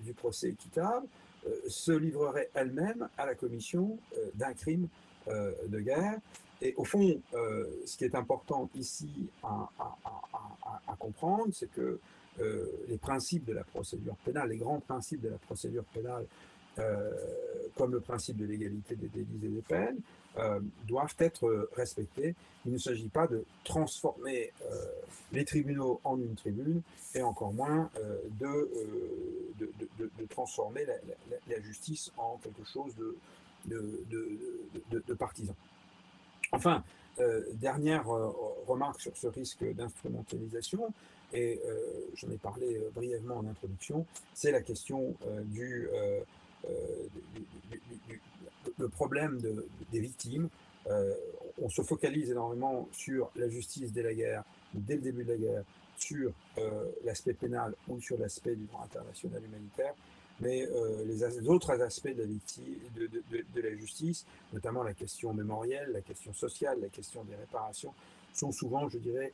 du procès équitable, se livreraient elles-mêmes à la commission d'un crime de guerre. Et au fond, ce qui est important ici à comprendre, c'est que les principes de la procédure pénale, les grands principes de la procédure pénale, comme le principe de l'égalité des délits et des peines, doivent être respectés. Il ne s'agit pas de transformer les tribunaux en une tribune, et encore moins de transformer la justice en quelque chose de partisan. Enfin, dernière remarque sur ce risque d'instrumentalisation, et j'en ai parlé brièvement en introduction, c'est la question le problème des victimes. On se focalise énormément sur la justice dès la guerre, dès le début de la guerre, sur l'aspect pénal ou sur l'aspect du droit international humanitaire, mais les autres aspects de la, victime, de la justice, notamment la question mémorielle, la question sociale, la question des réparations, sont souvent, je dirais,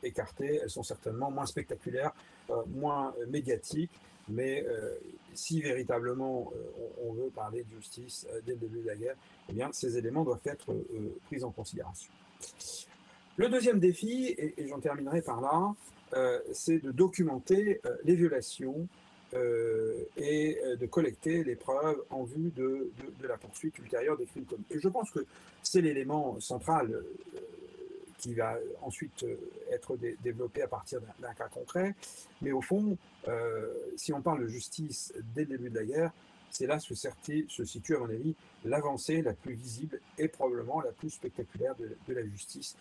écartées. Elles sont certainement moins spectaculaires, moins médiatiques, mais si véritablement on veut parler de justice dès le début de la guerre, eh bien, ces éléments doivent être pris en considération. Le deuxième défi, et j'en terminerai par là, c'est de documenter les violations et de collecter les preuves en vue de la poursuite ultérieure des crimes commis. Et je pense que c'est l'élément central qui va ensuite être développé à partir d'un cas concret. Mais au fond, si on parle de justice dès le début de la guerre, c'est là que se situe, à mon avis, l'avancée la plus visible et probablement la plus spectaculaire de la justice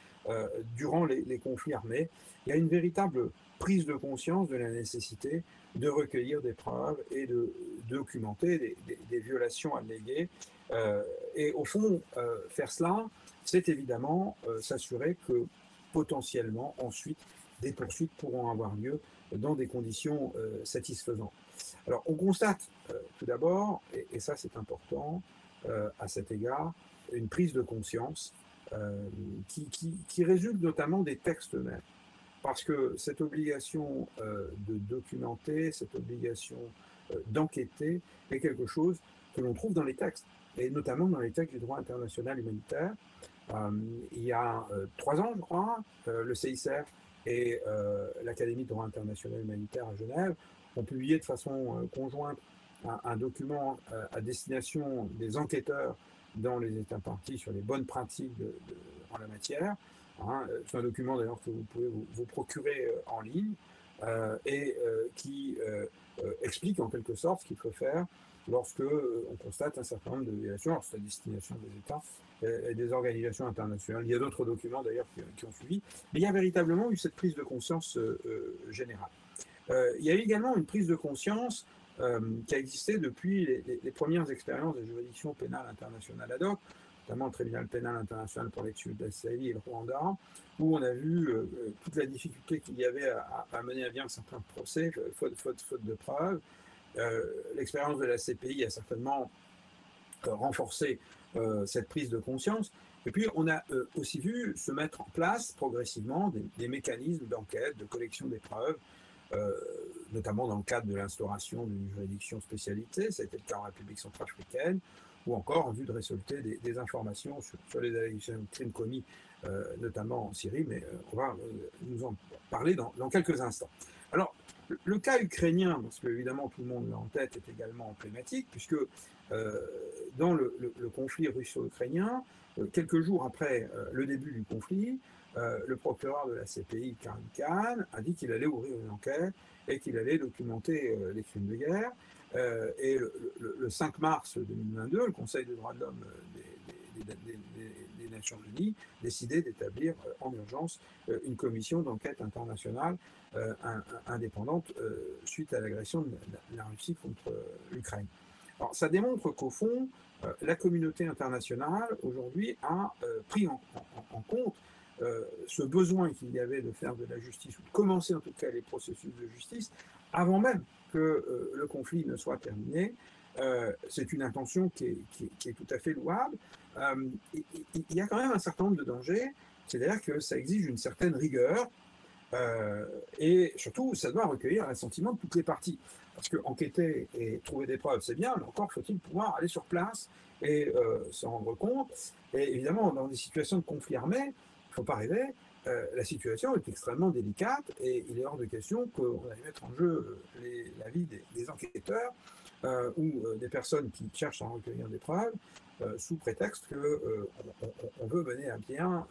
durant les conflits armés. Il y a une véritable prise de conscience de la nécessité de recueillir des preuves et de documenter des violations alléguées. Et au fond, faire cela, c'est évidemment s'assurer que potentiellement, ensuite, des poursuites pourront avoir lieu dans des conditions satisfaisantes. Alors, on constate tout d'abord, et ça c'est important à cet égard, une prise de conscience qui résulte notamment des textes eux-mêmes. Parce que cette obligation de documenter, cette obligation d'enquêter est quelque chose que l'on trouve dans les textes, et notamment dans les textes du droit international humanitaire. Il y a 3 ans, je crois, le CICR et l'Académie de droit international humanitaire à Genève ont publié de façon conjointe un document à destination des enquêteurs dans les États parties sur les bonnes pratiques en la matière. C'est un document d'ailleurs que vous pouvez vous procurer en ligne et qui explique en quelque sorte ce qu'il faut faire lorsque on constate un certain nombre de violations. Alors c'est à destination des États et des organisations internationales. Il y a d'autres documents d'ailleurs qui ont suivi, mais il y a véritablement eu cette prise de conscience générale. Il y a eu également une prise de conscience qui a existé depuis les premières expériences des juridictions pénales internationales ad hoc, notamment le tribunal pénal international pour l'ex-Yougoslavie Saheli et le Rwanda, où on a vu toute la difficulté qu'il y avait à mener à bien certains procès, faute de preuves. L'expérience de la CPI a certainement renforcé cette prise de conscience. Et puis, on a aussi vu se mettre en place progressivement des mécanismes d'enquête, de collection des preuves, notamment dans le cadre de l'instauration d'une juridiction spécialisée, ça a été le cas en République centrafricaine, ou encore en vue de récolter des informations sur les allégations de crimes commis notamment en Syrie, mais on va nous en parler dans quelques instants. Alors, le cas ukrainien, parce que évidemment tout le monde l'a en tête, est également emblématique, puisque dans le conflit russo-ukrainien, quelques jours après le début du conflit, le procureur de la CPI, Karim Khan, a dit qu'il allait ouvrir une enquête et qu'il allait documenter les crimes de guerre. Et le 5 mars 2022, le Conseil des droits de l'homme des Nations Unies décidait d'établir en urgence une commission d'enquête internationale indépendante suite à l'agression de la Russie contre l'Ukraine. Alors, ça démontre qu'au fond, la communauté internationale aujourd'hui a pris en compte ce besoin qu'il y avait de faire de la justice, ou de commencer en tout cas les processus de justice, avant même que le conflit ne soit terminé. C'est une intention qui est tout à fait louable. Il y a quand même un certain nombre de dangers, c'est-à-dire que ça exige une certaine rigueur, et surtout, ça doit recueillir l'assentiment de toutes les parties. Parce que enquêter et trouver des preuves, c'est bien, mais encore faut-il pouvoir aller sur place et s'en rendre compte. Et évidemment, dans des situations de conflit armé, il ne faut pas rêver, la situation est extrêmement délicate et il est hors de question qu'on aille mettre en jeu la vie des enquêteurs ou des personnes qui cherchent à recueillir des preuves sous prétexte qu'on veut mener à bien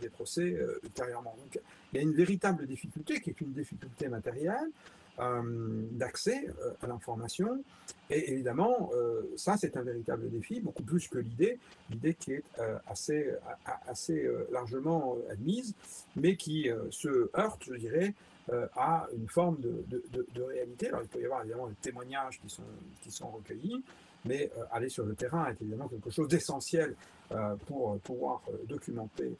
des procès ultérieurement. Donc il y a une véritable difficulté qui est une difficulté matérielle d'accès à l'information, et évidemment ça c'est un véritable défi, beaucoup plus que l'idée qui est assez largement admise, mais qui se heurte, je dirais, à une forme de réalité. Alors il peut y avoir évidemment des témoignages qui sont recueillis, mais aller sur le terrain est évidemment quelque chose d'essentiel pour pouvoir documenter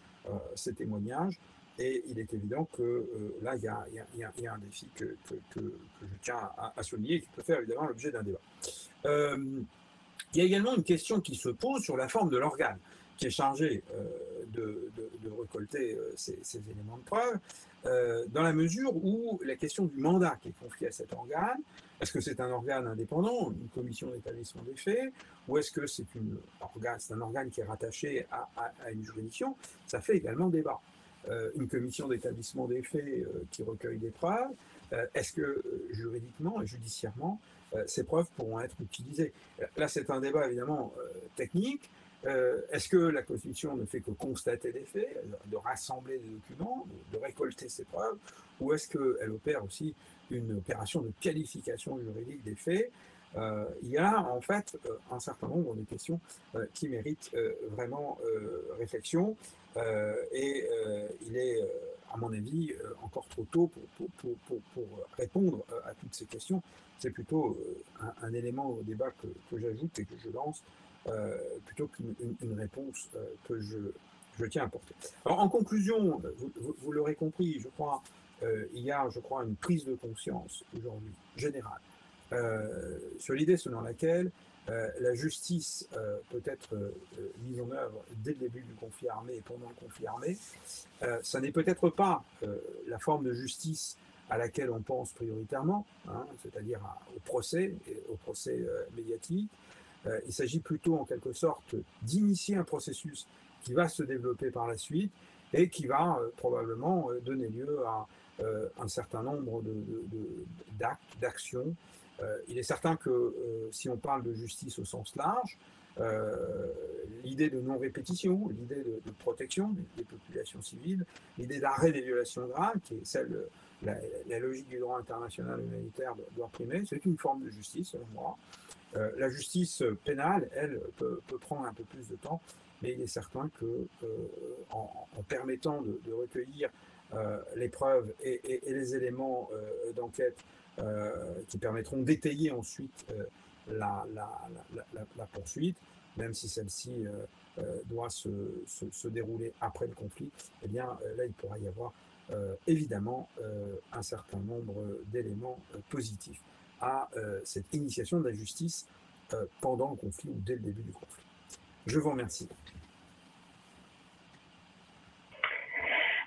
ces témoignages. Et il est évident que là, il y a un défi que je tiens à souligner, qui peut faire évidemment l'objet d'un débat. Il y a également une question qui se pose sur la forme de l'organe, qui est chargé de récolter ces éléments de preuve, dans la mesure où la question du mandat qui est confié à cet organe, est-ce que c'est un organe indépendant, une commission d'établissement des faits, ou est-ce que c'est un organe qui est rattaché à une juridiction? Ça fait également débat. Une commission d'établissement des faits qui recueille des preuves, est-ce que juridiquement et judiciairement, ces preuves pourront être utilisées? Là, c'est un débat évidemment technique. Est-ce que la Constitution ne fait que constater des faits, de rassembler des documents, de récolter ces preuves, ou est-ce qu'elle opère aussi une opération de qualification juridique des faits? Il y a en fait un certain nombre de questions qui méritent vraiment réflexion, et il est, à mon avis, encore trop tôt pour répondre à toutes ces questions. C'est plutôt un élément au débat que j'ajoute et que je lance, plutôt qu'une réponse que je tiens à porter. Alors, en conclusion, vous l'aurez compris, je crois, il y a, une prise de conscience aujourd'hui générale sur l'idée selon laquelle la justice peut être mise en œuvre dès le début du conflit armé et pendant le conflit armé. Ça n'est peut-être pas la forme de justice à laquelle on pense prioritairement, c'est-à-dire au procès médiatique. Il s'agit plutôt en quelque sorte d'initier un processus qui va se développer par la suite et qui va probablement donner lieu à un certain nombre d'actes, d'actions. Il est certain que si on parle de justice au sens large, l'idée de non-répétition, l'idée de protection des populations civiles, l'idée d'arrêt des violations graves, qui est celle, la logique du droit international humanitaire doit primer, c'est une forme de justice, selon moi. La justice pénale, elle, peut prendre un peu plus de temps, mais il est certain que en permettant de recueillir les preuves et les éléments d'enquête qui permettront d'étayer ensuite la poursuite, même si celle-ci doit se dérouler après le conflit, eh bien là il pourra y avoir évidemment un certain nombre d'éléments positifs à cette initiation de la justice pendant le conflit ou dès le début du conflit. Je vous remercie.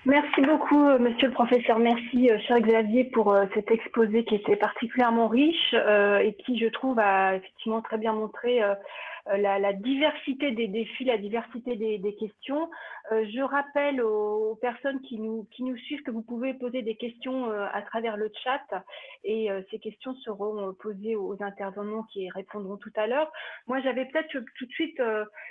Merci beaucoup, monsieur le professeur. Merci, cher Xavier, pour cet exposé qui était particulièrement riche et qui, je trouve, a effectivement très bien montré la diversité des défis, la diversité des questions. Je rappelle aux personnes qui nous suivent que vous pouvez poser des questions à travers le chat et ces questions seront posées aux intervenants qui répondront tout à l'heure. Moi, j'avais peut-être tout de suite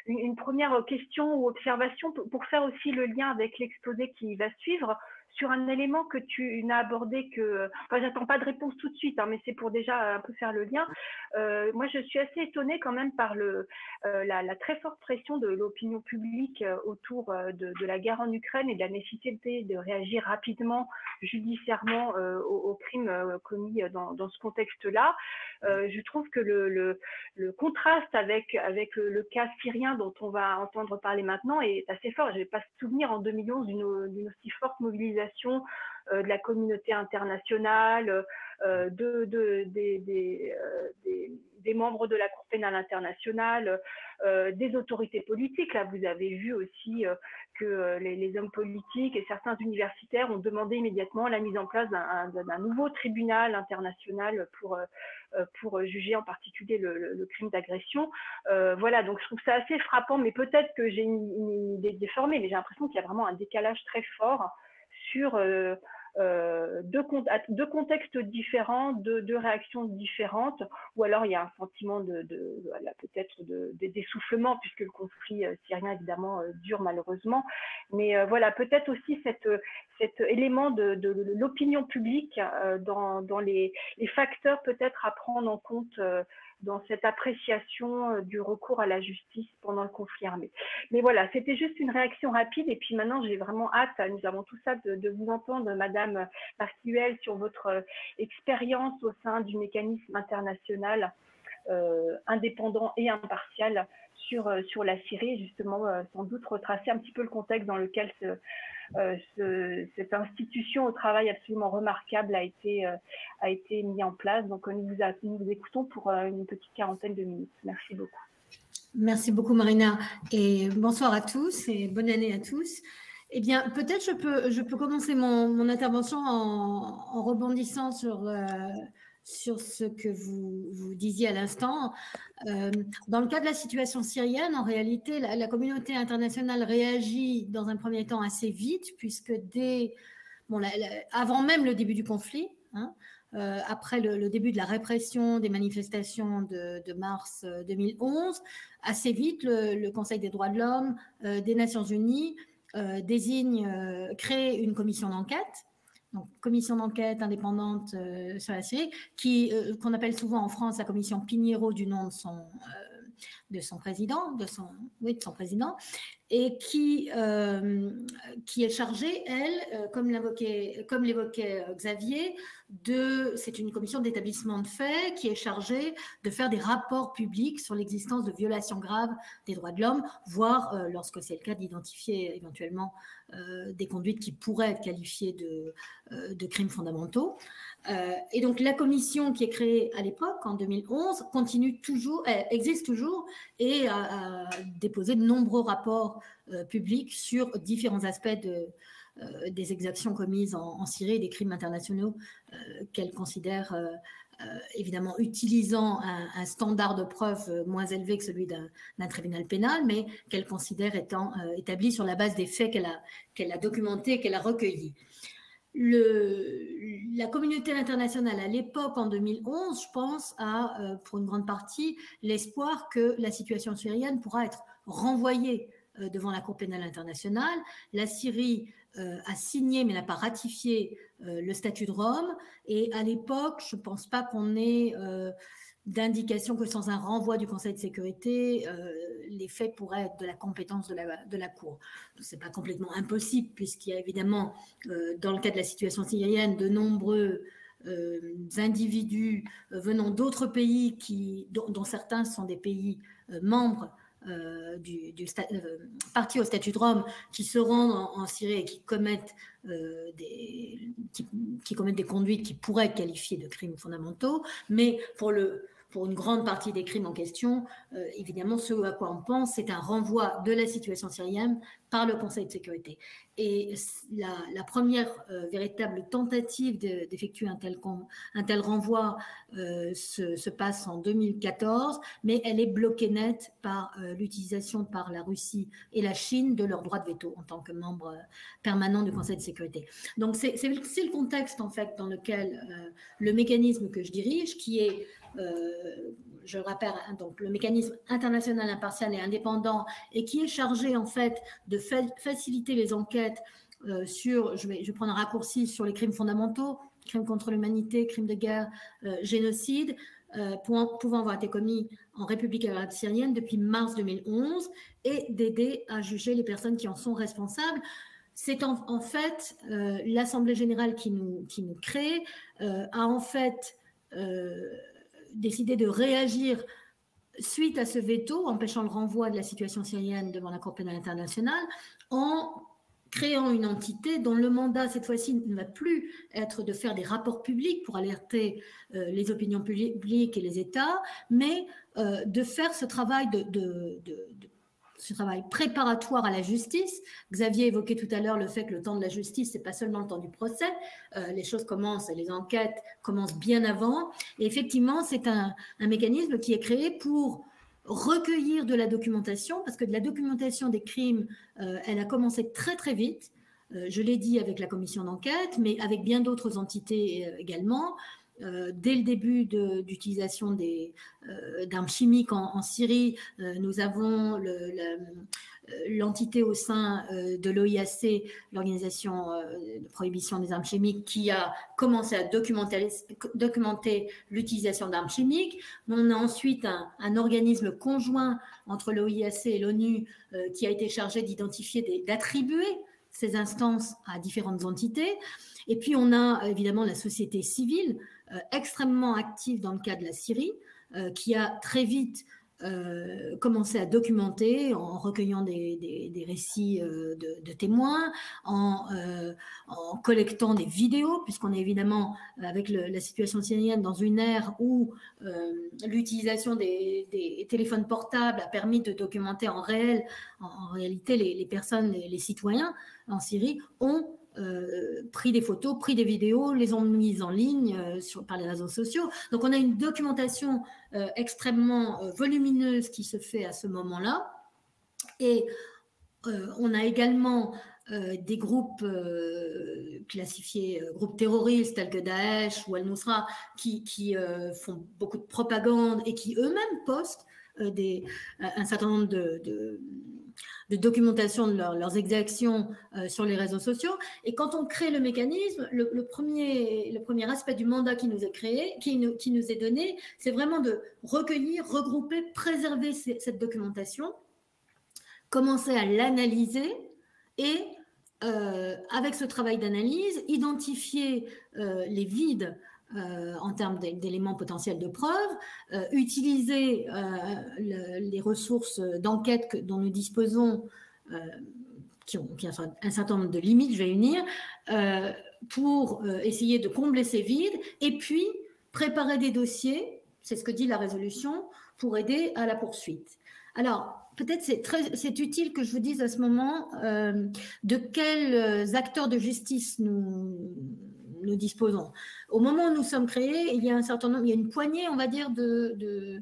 une première question ou observation pour faire aussi le lien avec l'exposé qui va suivre sur un élément que tu n'as abordé que, enfin, j'attends pas de réponse tout de suite, hein, mais c'est pour déjà un peu faire le lien. Moi, je suis assez étonnée quand même par la très forte pression de l'opinion publique autour de la guerre en Ukraine et de la nécessité de réagir rapidement, judiciairement aux crimes commis dans ce contexte-là. Je trouve que le contraste avec le cas syrien dont on va entendre parler maintenant est assez fort. Je n'ai pas souvenir en 2011 d'une aussi forte mobilisation de la communauté internationale, des membres de la Cour pénale internationale, des autorités politiques. Là, vous avez vu aussi que les hommes politiques et certains universitaires ont demandé immédiatement la mise en place d'un nouveau tribunal international pour juger en particulier le crime d'agression. Voilà, donc je trouve ça assez frappant, mais peut-être que j'ai une idée déformée, mais j'ai l'impression qu'il y a vraiment un décalage très fort sur deux contextes différents, deux réactions différentes, ou alors il y a un sentiment peut-être d'essoufflement, puisque le conflit syrien évidemment dure malheureusement. Mais voilà, peut-être aussi cet élément de l'opinion publique dans les facteurs peut-être à prendre en compte dans cette appréciation du recours à la justice pendant le conflit armé. Mais voilà, c'était juste une réaction rapide. Et puis maintenant, j'ai vraiment hâte, nous avons tout ça, de vous entendre, Madame Marc-Huel, sur votre expérience au sein du mécanisme international indépendant et impartial sur la Syrie, justement, sans doute retracer un petit peu le contexte dans lequel cette institution au travail absolument remarquable a été mis en place. Donc, nous vous écoutons pour une petite quarantaine de minutes. Merci beaucoup. Merci beaucoup, Marina. Et bonsoir à tous et bonne année à tous. Eh bien, peut-être je peux commencer mon intervention en rebondissant sur ce que vous disiez à l'instant. Dans le cas de la situation syrienne, en réalité, la communauté internationale réagit dans un premier temps assez vite, puisque avant même le début du conflit, après le début de la répression des manifestations de mars 2011, assez vite, le Conseil des droits de l'homme des Nations Unies crée une commission d'enquête. Donc, commission d'enquête indépendante sur la Syrie, qu'on appelle souvent en France la commission Pinheiro du nom de son président, et qui est chargée, elle, comme l'évoquait Xavier, c'est une commission d'établissement de faits qui est chargée de faire des rapports publics sur l'existence de violations graves des droits de l'homme, voire, lorsque c'est le cas, d'identifier éventuellement des conduites qui pourraient être qualifiées de crimes fondamentaux. Et donc la commission qui est créée à l'époque, en 2011, existe toujours et a déposé de nombreux rapports publics sur différents aspects des exactions commises en Syrie et des crimes internationaux qu'elle considère évidemment utilisant un standard de preuve moins élevé que celui d'un tribunal pénal, mais qu'elle considère étant établi sur la base des faits qu'elle a documentés, qu'elle a recueillis. La communauté internationale, à l'époque, en 2011, je pense, a, pour une grande partie, l'espoir que la situation syrienne pourra être renvoyée devant la Cour pénale internationale. La Syrie a signé, mais n'a pas ratifié le statut de Rome. Et à l'époque, je ne pense pas qu'on ait d'indication que sans un renvoi du Conseil de sécurité, les faits pourraient être de la compétence de la Cour. Ce n'est pas complètement impossible, puisqu'il y a évidemment, dans le cas de la situation syrienne, de nombreux individus venant d'autres pays dont certains sont des pays membres partis au statut de Rome, qui se rendent en Syrie et qui commettent des conduites qui pourraient être qualifiées de crimes fondamentaux, mais pour une grande partie des crimes en question, évidemment, ce à quoi on pense, c'est un renvoi de la situation syrienne par le Conseil de sécurité. Et la première véritable tentative d'effectuer un tel renvoi se passe en 2014, mais elle est bloquée net par l'utilisation par la Russie et la Chine de leur droit de veto en tant que membre permanent du Conseil de sécurité. Donc c'est le contexte en fait dans lequel le mécanisme que je dirige, qui est je le rappelle, donc le mécanisme international impartial et indépendant, et qui est chargé en fait de faciliter les enquêtes sur, je vais prendre un raccourci, sur les crimes fondamentaux, crimes contre l'humanité, crimes de guerre, génocide, pouvant avoir été commis en République arabe syrienne depuis mars 2011, et d'aider à juger les personnes qui en sont responsables. C'est en fait l'Assemblée générale qui nous crée, a en fait décidé de réagir suite à ce veto, empêchant le renvoi de la situation syrienne devant la Cour pénale internationale, en créant une entité dont le mandat, cette fois-ci, ne va plus être de faire des rapports publics pour alerter les opinions publiques et les États, mais de faire ce travail ce travail préparatoire à la justice. Xavier évoquait tout à l'heure le fait que le temps de la justice, c'est pas seulement le temps du procès. Les choses commencent, les enquêtes commencent bien avant. Et effectivement, c'est un mécanisme qui est créé pour recueillir de la documentation, parce que de la documentation des crimes, elle a commencé très très vite. Je l'ai dit avec la commission d'enquête, mais avec bien d'autres entités également. Dès le début d'utilisation d'armes chimiques en Syrie, nous avons l'entité au sein de l'OIAC, l'Organisation de prohibition des armes chimiques, qui a commencé à documenter l'utilisation d'armes chimiques. On a ensuite un organisme conjoint entre l'OIAC et l'ONU qui a été chargé d'identifier, d'attribuer ces instances à différentes entités. Et puis on a évidemment la société civile extrêmement active dans le cas de la Syrie, qui a très vite commencé à documenter en recueillant des récits de témoins, en collectant des vidéos, puisqu'on est évidemment avec la situation syrienne dans une ère où l'utilisation des téléphones portables a permis de documenter en réalité les personnes, les citoyens en Syrie ont pris des photos, pris des vidéos, les ont mises en ligne par les réseaux sociaux. Donc on a une documentation extrêmement volumineuse qui se fait à ce moment-là. Et on a également des groupes classifiés groupes terroristes tels que Daesh ou Al-Nusra qui font beaucoup de propagande et qui eux-mêmes postent un certain nombre de documentation de leurs exactions sur les réseaux sociaux. Et quand on crée le mécanisme, le premier aspect du mandat qui nous est créé, qui nous est donné, c'est vraiment de recueillir, regrouper, préserver cette documentation, commencer à l'analyser et avec ce travail d'analyse, identifier les vides en termes d'éléments potentiels de preuve, utiliser les ressources d'enquête dont nous disposons, qui ont un certain nombre de limites, je vais y venir, pour essayer de combler ces vides, et puis préparer des dossiers, c'est ce que dit la résolution, pour aider à la poursuite. Alors, peut-être c'est utile que je vous dise à ce moment de quels acteurs de justice nous disposons. Au moment où nous sommes créés, il y a une poignée, on va dire, de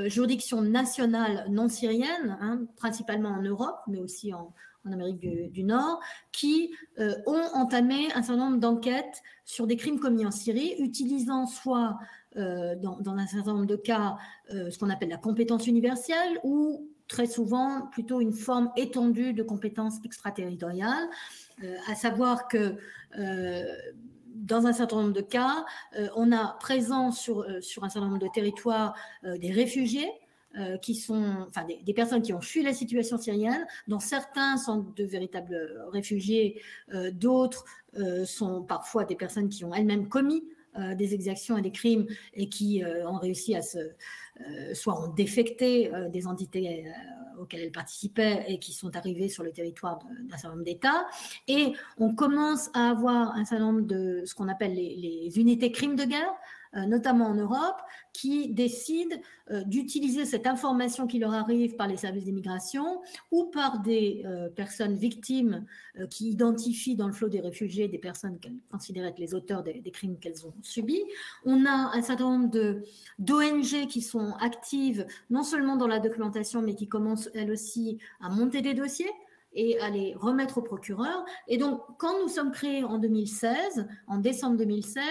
juridictions nationales non syriennes, hein, principalement en Europe, mais aussi en Amérique du Nord, qui ont entamé un certain nombre d'enquêtes sur des crimes commis en Syrie, utilisant soit, dans un certain nombre de cas, ce qu'on appelle la compétence universelle, ou très souvent plutôt une forme étendue de compétence extraterritoriale, à savoir que dans un certain nombre de cas, on a présent sur un certain nombre de territoires des réfugiés qui sont, enfin, des personnes qui ont fui la situation syrienne, dont certains sont de véritables réfugiés, d'autres sont parfois des personnes qui ont elles-mêmes commis des exactions et des crimes et qui ont réussi à soit ont défecté des entités auxquelles elles participaient et qui sont arrivées sur le territoire d'un certain nombre d'États. Et on commence à avoir un certain nombre de ce qu'on appelle les unités crimes de guerre, notamment en Europe, qui décident d'utiliser cette information qui leur arrive par les services d'immigration ou par des personnes victimes qui identifient dans le flot des réfugiés des personnes qu'elles considèrent être les auteurs des crimes qu'elles ont subis. On a un certain nombre d'ONG qui sont actives non seulement dans la documentation, mais qui commencent elles aussi à monter des dossiers et à les remettre au procureur. Et donc, quand nous sommes créés en 2016, en décembre 2016,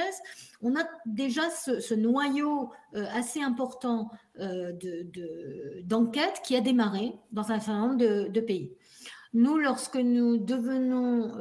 on a déjà ce noyau assez important d'enquête qui a démarré dans un certain nombre de pays. Nous, lorsque nous devenons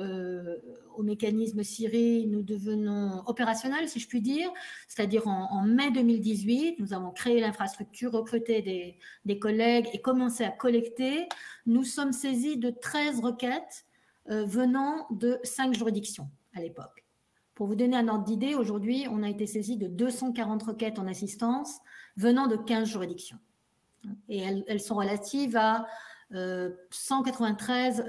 au mécanisme Syrie, nous devenons opérationnels, si je puis dire, c'est-à-dire en mai 2018, nous avons créé l'infrastructure, recruté des collègues et commencé à collecter. Nous sommes saisis de 13 requêtes venant de 5 juridictions à l'époque. Pour vous donner un ordre d'idée, aujourd'hui, on a été saisis de 240 requêtes en assistance venant de 15 juridictions. Et elles sont relatives à 193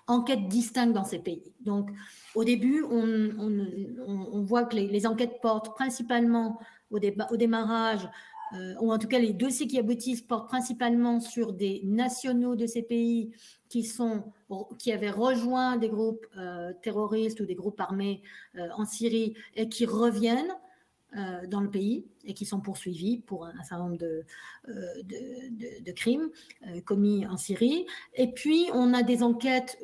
enquêtes distinctes dans ces pays. Donc, au début, on voit que les enquêtes portent principalement au démarrage, ou en tout cas les dossiers qui aboutissent portent principalement sur des nationaux de ces pays qui avaient rejoint des groupes terroristes ou des groupes armés en Syrie et qui reviennent dans le pays et qui sont poursuivis pour un certain nombre de crimes commis en Syrie. Et puis, on a des enquêtes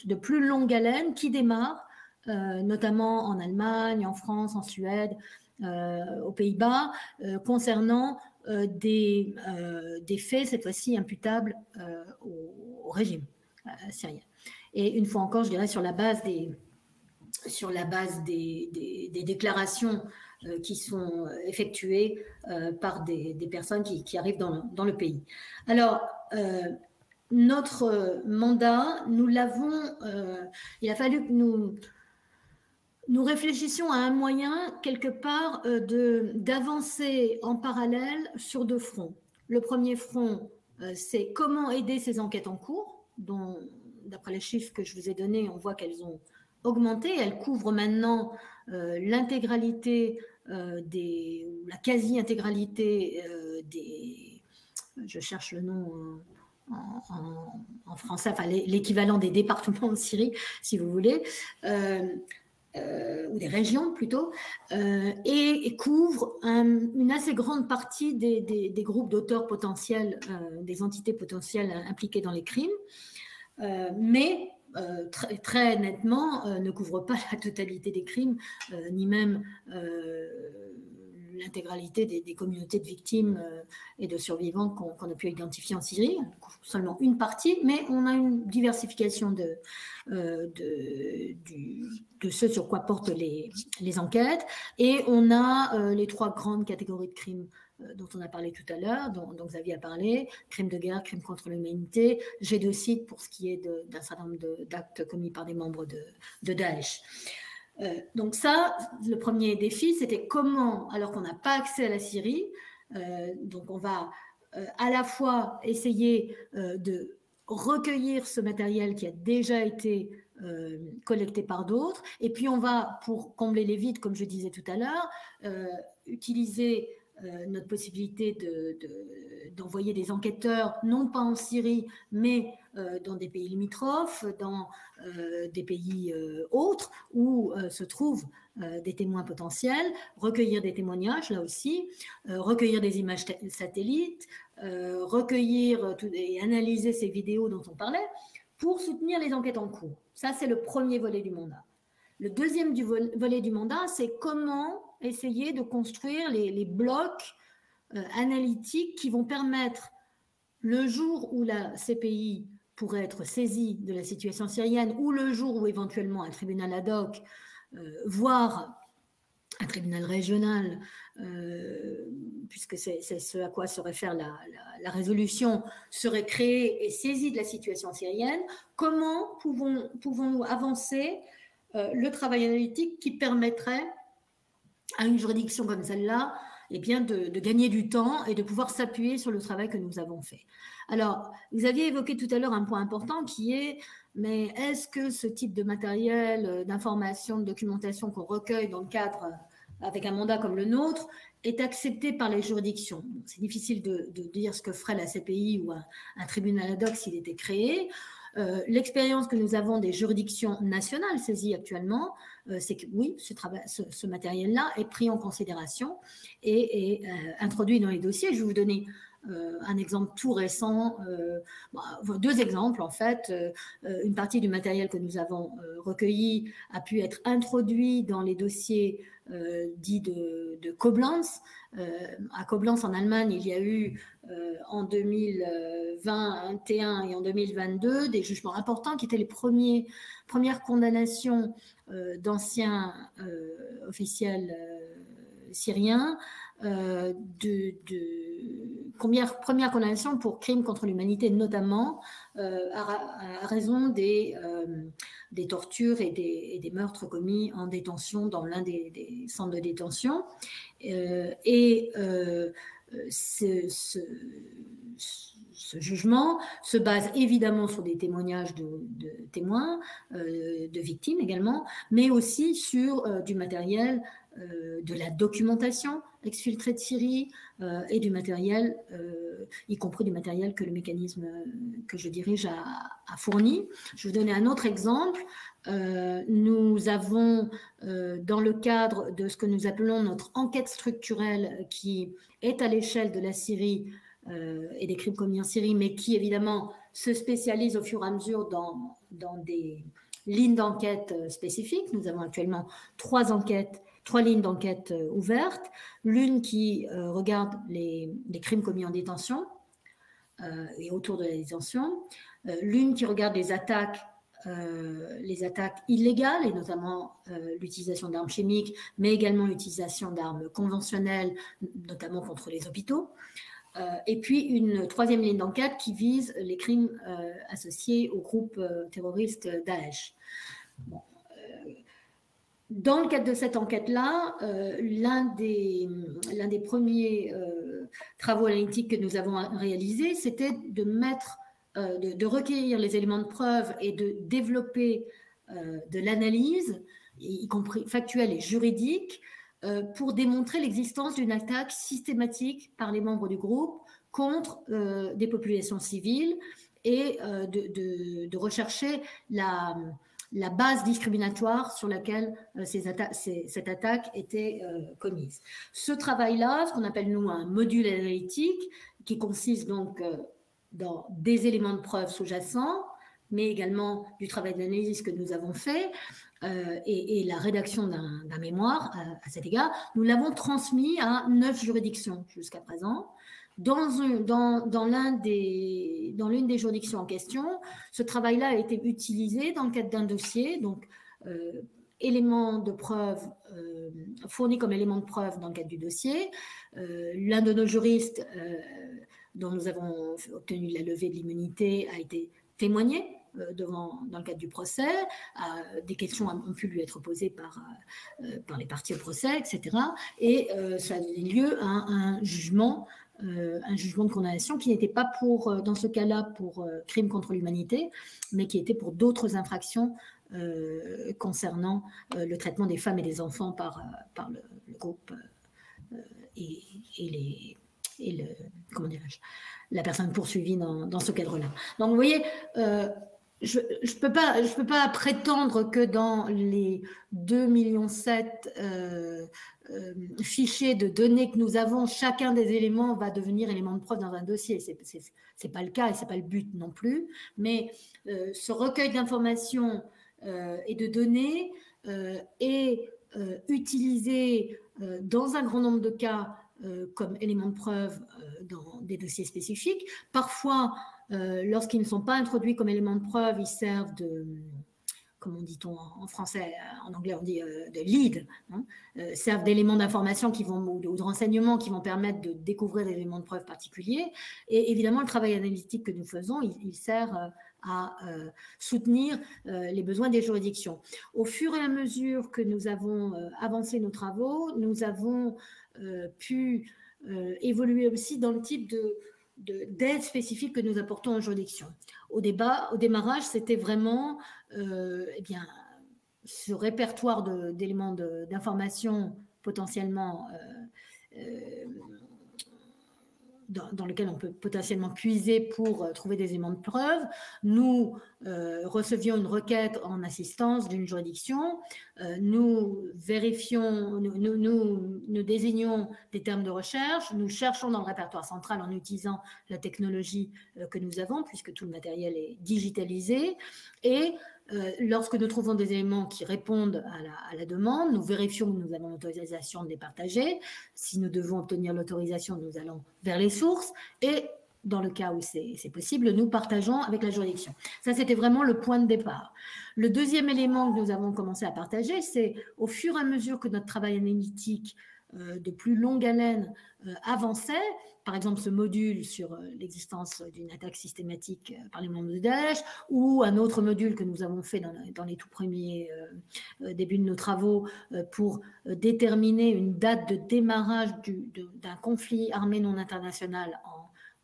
de plus longue haleine qui démarrent, notamment en Allemagne, en France, en Suède, aux Pays-Bas, concernant des faits, cette fois-ci, imputables au régime syrien. Et une fois encore, je dirais, sur la base des déclarations qui sont effectuées par des personnes qui arrivent dans le pays. Alors, notre mandat, nous l'avons, il a fallu que nous réfléchissions à un moyen, quelque part, d'avancer en parallèle sur 2 fronts. Le premier front, c'est comment aider ces enquêtes en cours, dont, d'après les chiffres que je vous ai donnés, on voit qu'elles ont augmenté. Elles couvrent maintenant l'intégralité la quasi-intégralité je cherche le nom en français, enfin l'équivalent des départements en Syrie, si vous voulez, ou des régions plutôt, et couvre une assez grande partie des groupes d'auteurs potentiels, des entités potentielles impliquées dans les crimes, mais très nettement ne couvre pas la totalité des crimes, ni même l'intégralité des communautés de victimes et de survivants qu'on a pu identifier en Syrie. On couvre seulement une partie, mais on a une diversification de ce sur quoi portent les enquêtes. Et on a les 3 grandes catégories de crimes dont on a parlé tout à l'heure, dont Xavier a parlé: crimes de guerre, crimes contre l'humanité, génocide pour ce qui est d'un certain nombre d'actes commis par des membres de Daesh. Donc ça, le premier défi, c'était comment, alors qu'on n'a pas accès à la Syrie, donc on va à la fois essayer de recueillir ce matériel qui a déjà été collecté par d'autres, et puis on va, pour combler les vides, comme je disais tout à l'heure, utiliser notre possibilité d'envoyer des enquêteurs, non pas en Syrie, mais dans des pays limitrophes, dans des pays autres, où se trouvent des témoins potentiels, recueillir des témoignages, là aussi, recueillir des images satellites, recueillir et analyser ces vidéos dont on parlait, pour soutenir les enquêtes en cours. Ça, c'est le premier volet du mandat. Le deuxième volet du mandat, c'est comment essayer de construire les blocs analytiques qui vont permettre, le jour où la CPI pourrait être saisie de la situation syrienne, ou le jour où éventuellement un tribunal ad hoc, voire un tribunal régional, puisque c'est ce à quoi se réfère la résolution, serait créé et saisie de la situation syrienne, comment pouvons-nous avancer le travail analytique qui permettrait à une juridiction comme celle-là, eh bien de gagner du temps et de pouvoir s'appuyer sur le travail que nous avons fait. Alors, vous aviez évoqué tout à l'heure un point important qui est, mais est-ce que ce type de matériel, d'information, de documentation qu'on recueille dans le cadre avec un mandat comme le nôtre, est accepté par les juridictions. C'est difficile de dire ce que ferait la CPI ou un tribunal ad hoc s'il était créé. L'expérience que nous avons des juridictions nationales saisies actuellement, c'est que oui, ce matériel-là est pris en considération et introduit dans les dossiers. Je vais vous donner un exemple tout récent, deux exemples en fait. Une partie du matériel que nous avons recueilli a pu être introduit dans les dossiers dits de Koblenz. À Koblenz en Allemagne, il y a eu en 2021 et en 2022 des jugements importants qui étaient les premières condamnations d'anciens officiels syriens, première condamnation pour crimes contre l'humanité, notamment à raison des tortures et des meurtres commis en détention dans l'un des centres de détention. Ce jugement se base évidemment sur des témoignages de témoins, de victimes également, mais aussi sur du matériel, de la documentation exfiltrée de Syrie et du matériel, y compris du matériel que le mécanisme que je dirige a fourni. Je vais vous donner un autre exemple. Nous avons, dans le cadre de ce que nous appelons notre enquête structurelle, qui est à l'échelle de la Syrie et des crimes commis en Syrie, mais qui évidemment se spécialise au fur et à mesure dans des lignes d'enquête spécifiques. Nous avons actuellement trois lignes d'enquête ouvertes. L'une qui regarde les crimes commis en détention et autour de la détention. L'une qui regarde les attaques illégales, et notamment l'utilisation d'armes chimiques, mais également l'utilisation d'armes conventionnelles, notamment contre les hôpitaux. Et puis une troisième ligne d'enquête qui vise les crimes associés au groupe terroriste Daesh. Bon. Dans le cadre de cette enquête-là, l'un des premiers travaux analytiques que nous avons réalisés, c'était de recueillir les éléments de preuve et de développer de l'analyse, y compris factuelle et juridique, pour démontrer l'existence d'une attaque systématique par les membres du groupe contre des populations civiles et de rechercher la base discriminatoire sur laquelle cette attaque était commise. Ce travail-là, ce qu'on appelle nous un module analytique, qui consiste donc dans des éléments de preuve sous-jacents, mais également du travail d'analyse que nous avons fait et la rédaction d'un mémoire à cet égard, nous l'avons transmis à 9 juridictions jusqu'à présent. Dans l'une des juridictions en question, ce travail-là a été utilisé dans le cadre d'un dossier, donc éléments de preuve fournis comme éléments de preuve dans le cadre du dossier. L'un de nos juristes dont nous avons obtenu la levée de l'immunité a été témoigné dans le cadre du procès. Des questions ont pu lui être posées par les parties au procès, etc. Et ça a donné lieu à un jugement de condamnation qui n'était pas dans ce cas-là pour crime contre l'humanité, mais qui était pour d'autres infractions concernant le traitement des femmes et des enfants par le groupe comment dirais-je, la personne poursuivie dans ce cadre-là. Donc vous voyez, je peux pas prétendre que dans les 2,7 millions fichiers de données que nous avons, chacun des éléments va devenir élément de preuve dans un dossier. C'est pas le cas et c'est pas le but non plus. Mais ce recueil d'informations et de données est utilisé dans un grand nombre de cas comme élément de preuve dans des dossiers spécifiques. Parfois, lorsqu'ils ne sont pas introduits comme élément de preuve, ils servent comment dit-on en français, en anglais on dit de lead, hein, servent d'éléments d'information ou de renseignements qui vont permettre de découvrir des éléments de preuve particuliers. Et évidemment, le travail analytique que nous faisons, il sert à soutenir les besoins des juridictions. Au fur et à mesure que nous avons avancé nos travaux, nous avons pu évoluer aussi dans le type d'aide spécifique que nous apportons aux juridictions. Au démarrage, c'était vraiment ce répertoire d'éléments d'information potentiellement dans lequel on peut potentiellement puiser pour trouver des éléments de preuve. Nous recevions une requête en assistance d'une juridiction, nous vérifions, nous désignons des termes de recherche, nous cherchons dans le répertoire central en utilisant la technologie que nous avons, puisque tout le matériel est digitalisé, et lorsque nous trouvons des éléments qui répondent à la demande, nous vérifions que nous avons l'autorisation de les partager. Si nous devons obtenir l'autorisation, nous allons vers les sources et dans le cas où c'est possible, nous partageons avec la juridiction. Ça, c'était vraiment le point de départ. Le deuxième élément que nous avons commencé à partager, c'est au fur et à mesure que notre travail analytique de plus longue haleine avançait, par exemple ce module sur l'existence d'une attaque systématique par les membres de Daesh, ou un autre module que nous avons fait dans les tout premiers débuts de nos travaux pour déterminer une date de démarrage d'un conflit armé non international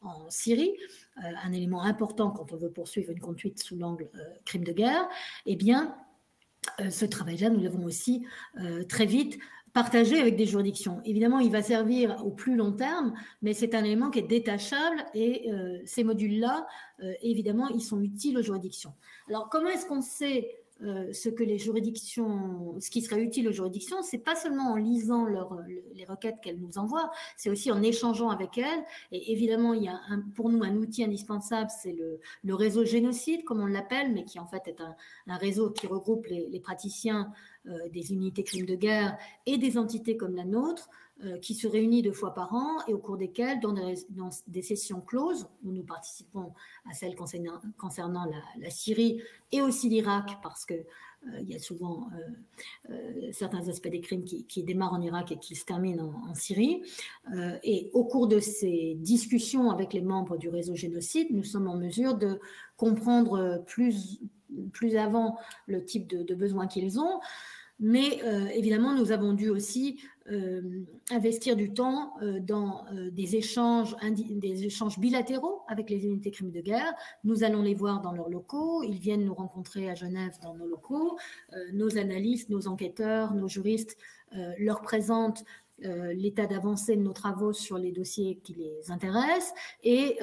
en Syrie, un élément important quand on veut poursuivre une conduite sous l'angle crime de guerre, eh bien, ce travail-là, nous l'avons aussi très vite partagé avec des juridictions. Évidemment, il va servir au plus long terme, mais c'est un élément qui est détachable et ces modules-là, évidemment, ils sont utiles aux juridictions. Alors, comment est-ce qu'on sait ce qui serait utile aux juridictions? C'est pas seulement en lisant les requêtes qu'elles nous envoient, c'est aussi en échangeant avec elles. Et évidemment, il y a pour nous un outil indispensable, c'est le réseau génocide, comme on l'appelle, mais qui en fait est un réseau qui regroupe les praticiens des unités crimes de guerre et des entités comme la nôtre, qui se réunit 2 fois par an et au cours desquelles, dans des sessions closes, où nous participons à celles concernant la Syrie et aussi l'Irak, parce que il y a souvent certains aspects des crimes qui démarrent en Irak et qui se terminent en Syrie. Et au cours de ces discussions avec les membres du réseau génocide, nous sommes en mesure de comprendre plus avant le type de besoins qu'ils ont. Mais évidemment, nous avons dû aussi investir du temps dans des échanges bilatéraux avec les unités crimes de guerre. Nous allons les voir dans leurs locaux, ils viennent nous rencontrer à Genève dans nos locaux. Nos analystes, nos enquêteurs, nos juristes leur présentent l'état d'avancée de nos travaux sur les dossiers qui les intéressent et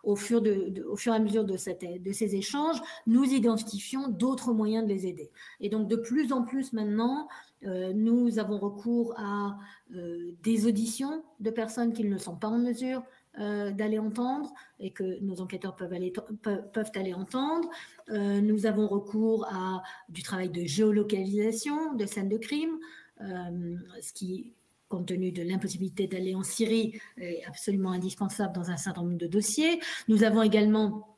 au fur et à mesure de ces échanges, nous identifions d'autres moyens de les aider. Et donc de plus en plus maintenant, nous avons recours à des auditions de personnes qui ne sont pas en mesure d'aller entendre et que nos enquêteurs peuvent aller entendre. Nous avons recours à du travail de géolocalisation de scènes de crime, ce qui, compte tenu de l'impossibilité d'aller en Syrie, est absolument indispensable dans un certain nombre de dossiers. Nous avons également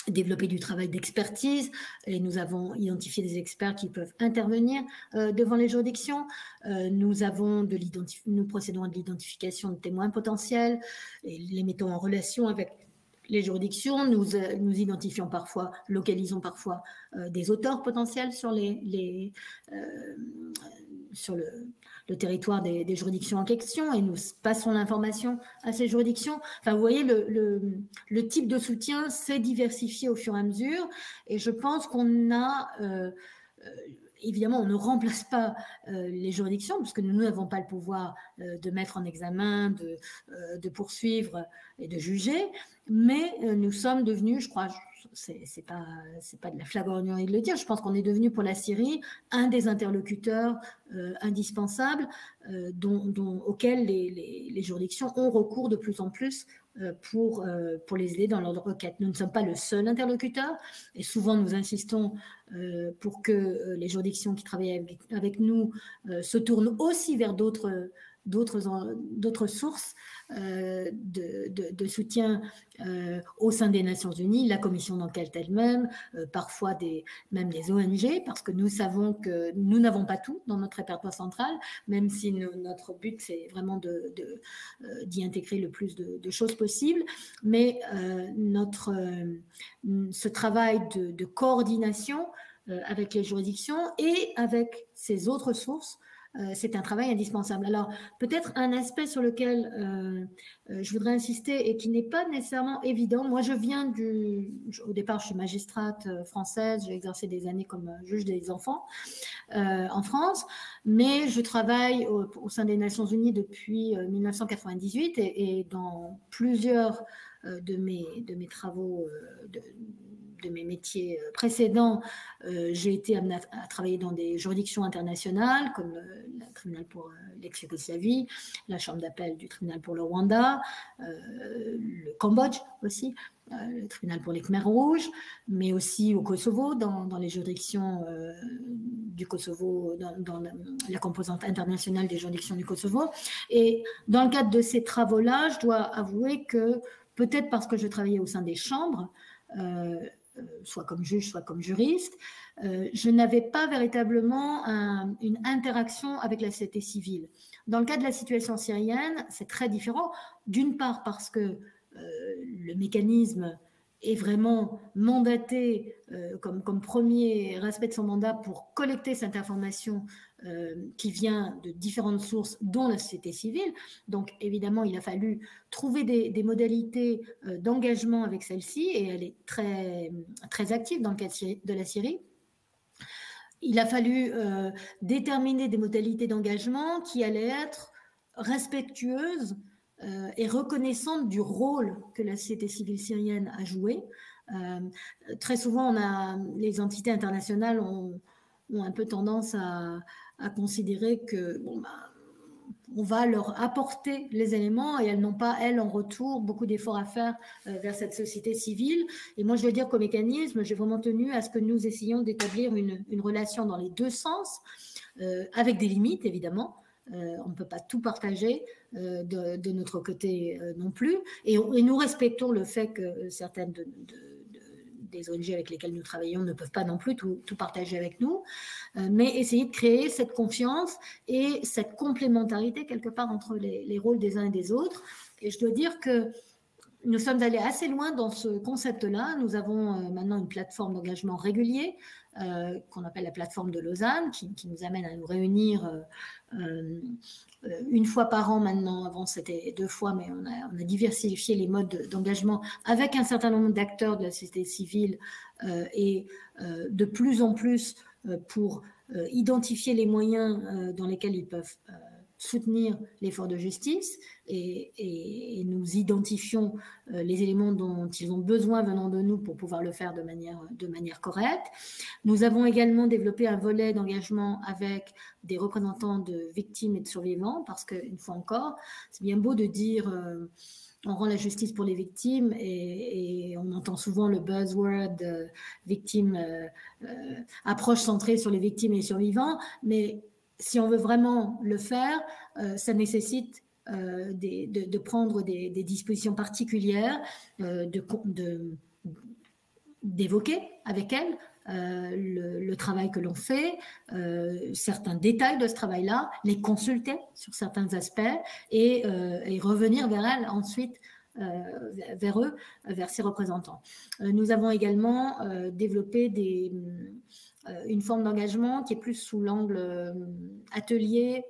développé du travail d'expertise et nous avons identifié des experts qui peuvent intervenir devant les juridictions. Nous procédons à de l'identification de témoins potentiels et les mettons en relation avec les juridictions. Nous identifions parfois, localisons parfois des auteurs potentiels sur sur le territoire des juridictions en question et nous passons l'information à ces juridictions. Enfin, vous voyez, le type de soutien s'est diversifié au fur et à mesure et je pense qu'on a... évidemment, on ne remplace pas les juridictions parce que nous n'avons pas le pouvoir de mettre en examen, de poursuivre et de juger, mais nous sommes devenus, je crois, c'est pas de la flagornerie de le dire, je pense qu'on est devenu pour la Syrie un des interlocuteurs indispensables auxquels les juridictions ont recours de plus en plus pour les aider dans leurs requêtes. Nous ne sommes pas le seul interlocuteur et souvent nous insistons pour que les juridictions qui travaillent avec nous se tournent aussi vers d'autres sources de soutien au sein des Nations Unies, la commission d'enquête elle-même, parfois même des ONG, parce que nous savons que nous n'avons pas tout dans notre répertoire central, même si notre but c'est vraiment d'y intégrer le plus de choses possibles, mais ce travail de coordination avec les juridictions et avec ces autres sources, c'est un travail indispensable. Alors, peut-être un aspect sur lequel je voudrais insister et qui n'est pas nécessairement évident. Moi, au départ, je suis magistrate française, j'ai exercé des années comme juge des enfants en France. mais je travaille au sein des Nations Unies depuis 1998 et dans plusieurs de mes travaux, de mes métiers précédents, j'ai été amenée à travailler dans des juridictions internationales comme le tribunal pour l'ex-Yougoslavie, la chambre d'appel du tribunal pour le Rwanda, le Cambodge aussi, le tribunal pour les Khmers rouges, mais aussi au Kosovo, dans les juridictions du Kosovo, dans la composante internationale des juridictions du Kosovo. Et dans le cadre de ces travaux-là, je dois avouer que peut-être parce que je travaillais au sein des chambres, soit comme juge, soit comme juriste, je n'avais pas véritablement une interaction avec la société civile. Dans le cas de la situation syrienne, c'est très différent. D'une part parce que le mécanisme est vraiment mandaté comme premier respect de son mandat pour collecter cette information qui vient de différentes sources, dont la société civile. Donc, évidemment, il a fallu trouver des modalités d'engagement avec celle-ci, et elle est très, très active dans le cas de la Syrie. Il a fallu déterminer des modalités d'engagement qui allaient être respectueuses et reconnaissante du rôle que la société civile syrienne a joué. Très souvent, les entités internationales ont un peu tendance à considérer que on va leur apporter les éléments et elles n'ont pas, elles, en retour, beaucoup d'efforts à faire vers cette société civile. Et moi, je veux dire qu'au mécanisme, j'ai vraiment tenu à ce que nous essayions d'établir une relation dans les deux sens, avec des limites, évidemment. On ne peut pas tout partager de notre côté non plus. Et nous respectons le fait que certaines des ONG avec lesquelles nous travaillons ne peuvent pas non plus tout partager avec nous, mais essayer de créer cette confiance et cette complémentarité quelque part entre les rôles des uns et des autres. Et je dois dire que nous sommes allés assez loin dans ce concept-là. Nous avons maintenant une plateforme d'engagement régulier qu'on appelle la plateforme de Lausanne, qui nous amène à nous réunir une fois par an maintenant. Avant, c'était 2 fois, mais on a diversifié les modes d'engagement avec un certain nombre d'acteurs de la société civile et de plus en plus pour identifier les moyens dans lesquels ils peuvent soutenir l'effort de justice et nous identifions les éléments dont ils ont besoin venant de nous pour pouvoir le faire de manière correcte. Nous avons également développé un volet d'engagement avec des représentants de victimes et de survivants, parce qu'une fois encore, c'est bien beau de dire on rend la justice pour les victimes et on entend souvent le buzzword victime, approche centrée sur les victimes et les survivants, mais si on veut vraiment le faire, ça nécessite de prendre des dispositions particulières, d'évoquer avec elles le travail que l'on fait, certains détails de ce travail-là, les consulter sur certains aspects et revenir vers elles ensuite, vers eux, vers ces représentants. Nous avons également développé une forme d'engagement qui est plus sous l'angle atelier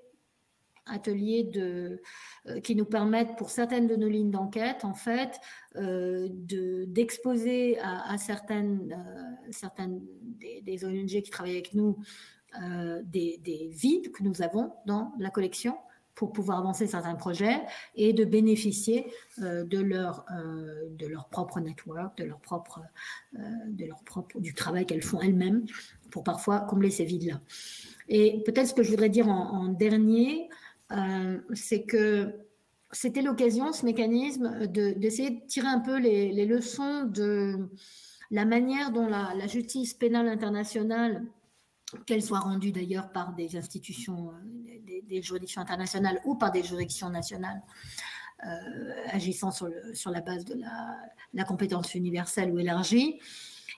qui nous permettent pour certaines de nos lignes d'enquête en fait d'exposer à certaines des ONG qui travaillent avec nous des vides que nous avons dans la collection pour pouvoir avancer certains projets et de bénéficier de leur propre network, du travail qu'elles font elles-mêmes pour parfois combler ces vides-là. Et peut-être ce que je voudrais dire en dernier, c'est que c'était l'occasion, ce mécanisme, d'essayer de tirer un peu les leçons de la manière dont la justice pénale internationale, qu'elle soit rendue d'ailleurs par des institutions, des juridictions internationales ou par des juridictions nationales, agissant sur la base de la compétence universelle ou élargie,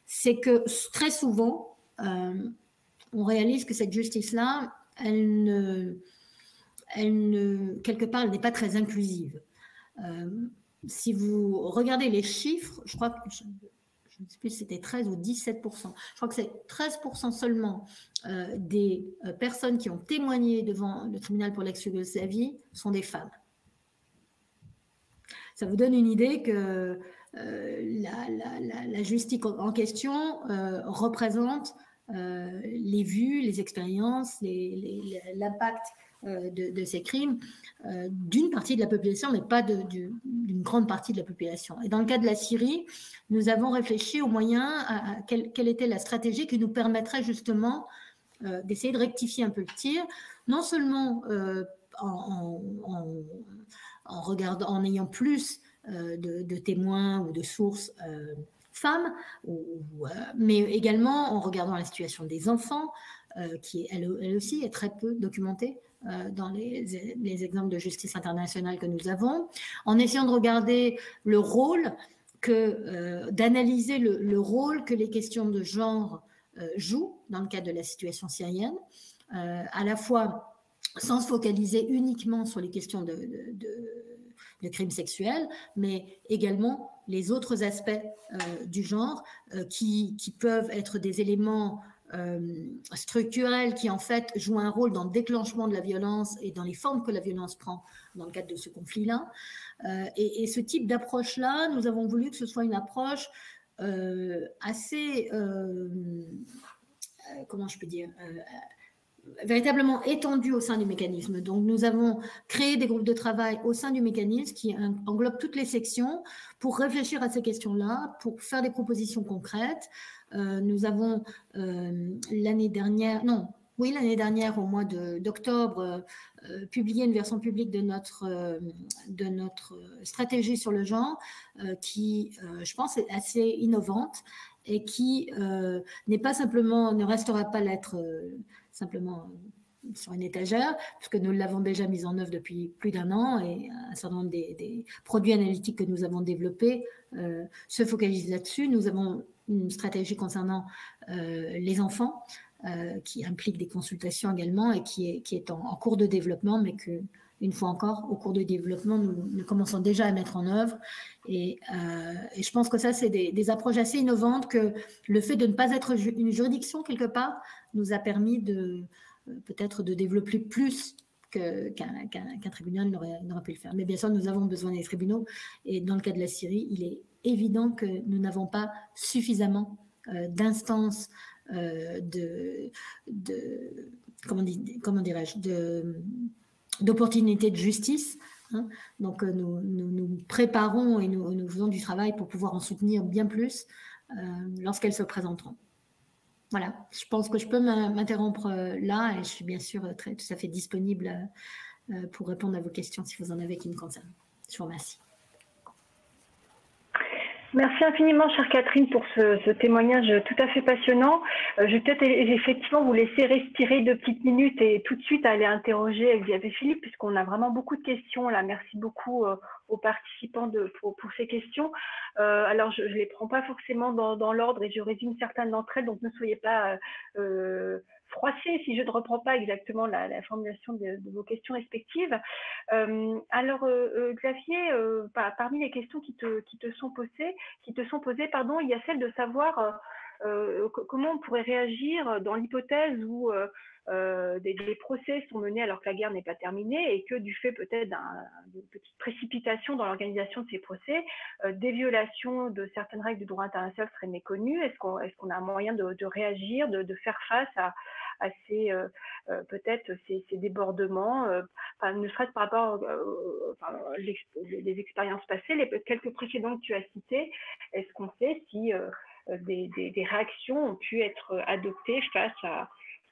c'est que très souvent, on réalise que cette justice-là, quelque part, elle n'est pas très inclusive. Si vous regardez les chiffres, je crois que je ne sais plus si c'était 13 ou 17%. Je crois que c'est 13% seulement des personnes qui ont témoigné devant le tribunal pour l'ex-Yougoslavie sont des femmes. Ça vous donne une idée que la justice en question représente les vues, les expériences, l'impact de ces crimes d'une partie de la population, mais pas d'une grande partie de la population. Et dans le cas de la Syrie, nous avons réfléchi aux moyens, à quelle était la stratégie qui nous permettrait justement d'essayer de rectifier un peu le tir, non seulement en ayant plus de témoins ou de sources femmes, mais également en regardant la situation des enfants, qui elle aussi est très peu documentée dans les exemples de justice internationale que nous avons, en essayant de regarder le rôle, d'analyser le rôle que les questions de genre jouent dans le cadre de la situation syrienne, à la fois sans se focaliser uniquement sur les questions de crimes sexuels, mais également les autres aspects du genre qui peuvent être des éléments structurels qui en fait jouent un rôle dans le déclenchement de la violence et dans les formes que la violence prend dans le cadre de ce conflit-là. Et ce type d'approche-là, nous avons voulu que ce soit une approche assez, comment je peux dire, véritablement étendue au sein du mécanisme. Donc, nous avons créé des groupes de travail au sein du mécanisme qui englobent toutes les sections pour réfléchir à ces questions-là, pour faire des propositions concrètes. Nous avons l'année dernière, au mois d'octobre, publié une version publique de notre stratégie sur le genre qui, je pense, est assez innovante et qui ne restera pas lettre simplement sur une étagère, puisque nous l'avons déjà mise en œuvre depuis plus d'1 an et un certain nombre des produits analytiques que nous avons développés se focalisent là-dessus. Nous avons une stratégie concernant les enfants qui implique des consultations également et qui est en cours de développement, mais que, une fois encore, au cours de développement, nous commençons déjà à mettre en œuvre. Et je pense que ça, c'est des approches assez innovantes, que le fait de ne pas être une juridiction, quelque part, nous a permis peut-être de développer plus qu'un tribunal n'aurait pu le faire. Mais bien sûr, nous avons besoin des tribunaux. Et dans le cas de la Syrie, il est évident que nous n'avons pas suffisamment d'instances d'opportunités de justice. Hein. Donc, nous préparons et nous faisons du travail pour pouvoir en soutenir bien plus lorsqu'elles se présenteront. Voilà, je pense que je peux m'interrompre là et je suis bien sûr tout à fait disponible pour répondre à vos questions si vous en avez qui me concernent. Je vous remercie. Merci infiniment, chère Catherine, pour ce témoignage tout à fait passionnant. Je vais peut-être effectivement vous laisser respirer 2 petites minutes et tout de suite aller interroger Xavier Philippe, puisqu'on a vraiment beaucoup de questions là. Merci beaucoup aux participants pour ces questions. Alors, je ne les prends pas forcément dans l'ordre et je résume certaines d'entre elles, donc ne soyez pas froissés si je ne reprends pas exactement la formulation de vos questions respectives. Alors, Xavier, parmi les questions qui te sont posées, il y a celle de savoir comment on pourrait réagir dans l'hypothèse où des procès sont menés alors que la guerre n'est pas terminée et que du fait peut-être d'une petite précipitation dans l'organisation de ces procès, des violations de certaines règles du droit international seraient méconnues. Est-ce qu'on a un moyen de réagir, de faire face à peut-être ces débordements, ne serait-ce par rapport les expériences passées, les quelques précédents que tu as cités, est-ce qu'on sait si des réactions ont pu être adoptées face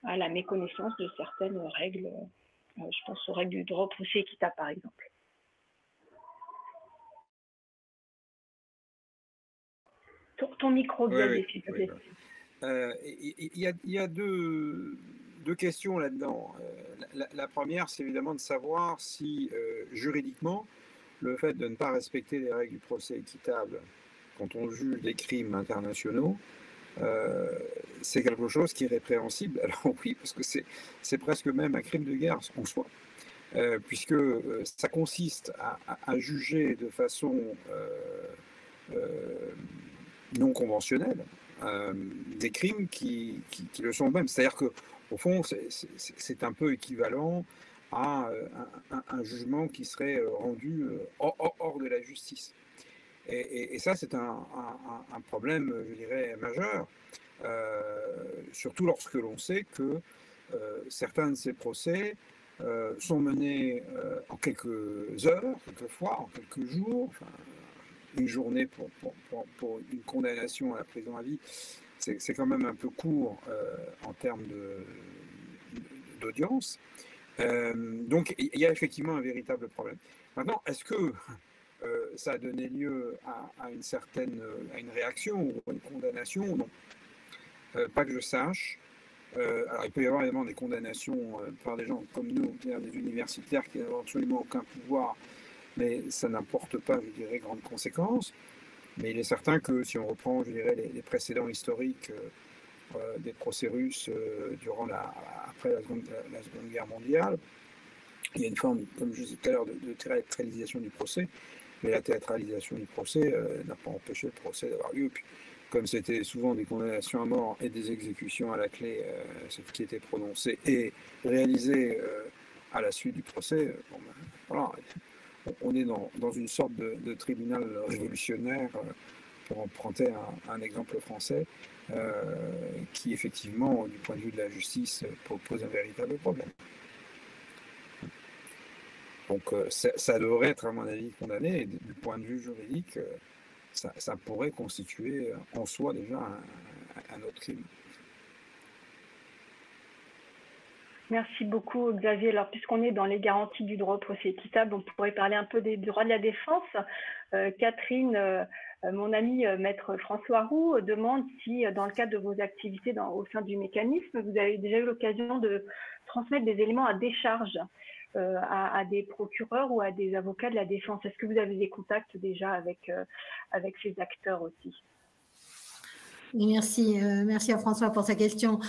à la méconnaissance de certaines règles, je pense aux règles du droit au procès équitable par exemple. Ton micro, Xavier, s'il te plaît. Il y a deux questions là-dedans. La première, c'est évidemment de savoir si juridiquement, le fait de ne pas respecter les règles du procès équitable quand on juge des crimes internationaux, c'est quelque chose qui est répréhensible. Alors oui, parce que c'est presque même un crime de guerre en soi, puisque ça consiste à juger de façon non conventionnelle des crimes qui le sont même. C'est-à-dire qu'au fond, c'est un peu équivalent à un jugement qui serait rendu hors de la justice. Et ça, c'est un problème, je dirais, majeur, surtout lorsque l'on sait que certains de ces procès sont menés en quelques heures, quelquefois, en quelques jours, enfin, une journée pour une condamnation à la prison à vie, c'est quand même un peu court en termes d'audience. Donc, il y a effectivement un véritable problème. Maintenant, est-ce que ça a donné lieu à une réaction ou à une condamnation? Non. Pas que je sache. Alors, il peut y avoir évidemment des condamnations par des gens comme nous, des universitaires qui n'ont absolument aucun pouvoir, mais ça n'apporte pas, je dirais, grandes conséquences. Mais il est certain que si on reprend, je dirais, les précédents historiques des procès russes après la Seconde Guerre mondiale, il y a une forme, comme je disais tout à l'heure, de théâtralisation du procès, mais la théâtralisation du procès n'a pas empêché le procès d'avoir lieu. Puis, comme c'était souvent des condamnations à mort et des exécutions à la clé, ce qui était prononcé et réalisé à la suite du procès, bon, ben, voilà, on est dans une sorte de tribunal révolutionnaire, pour emprunter un exemple français, qui effectivement, du point de vue de la justice, pose un véritable problème. Donc ça devrait être, à mon avis, condamné, et du point de vue juridique, ça pourrait constituer en soi déjà un autre crime. Merci beaucoup, Xavier. Alors, puisqu'on est dans les garanties du droit au procès équitable, on pourrait parler un peu des droits de la défense. Catherine, mon ami maître François Roux demande si, dans le cadre de vos activités au sein du mécanisme, vous avez déjà eu l'occasion de transmettre des éléments à décharge à des procureurs ou à des avocats de la défense. Est-ce que vous avez des contacts déjà avec ces acteurs aussi? Merci à François pour sa question.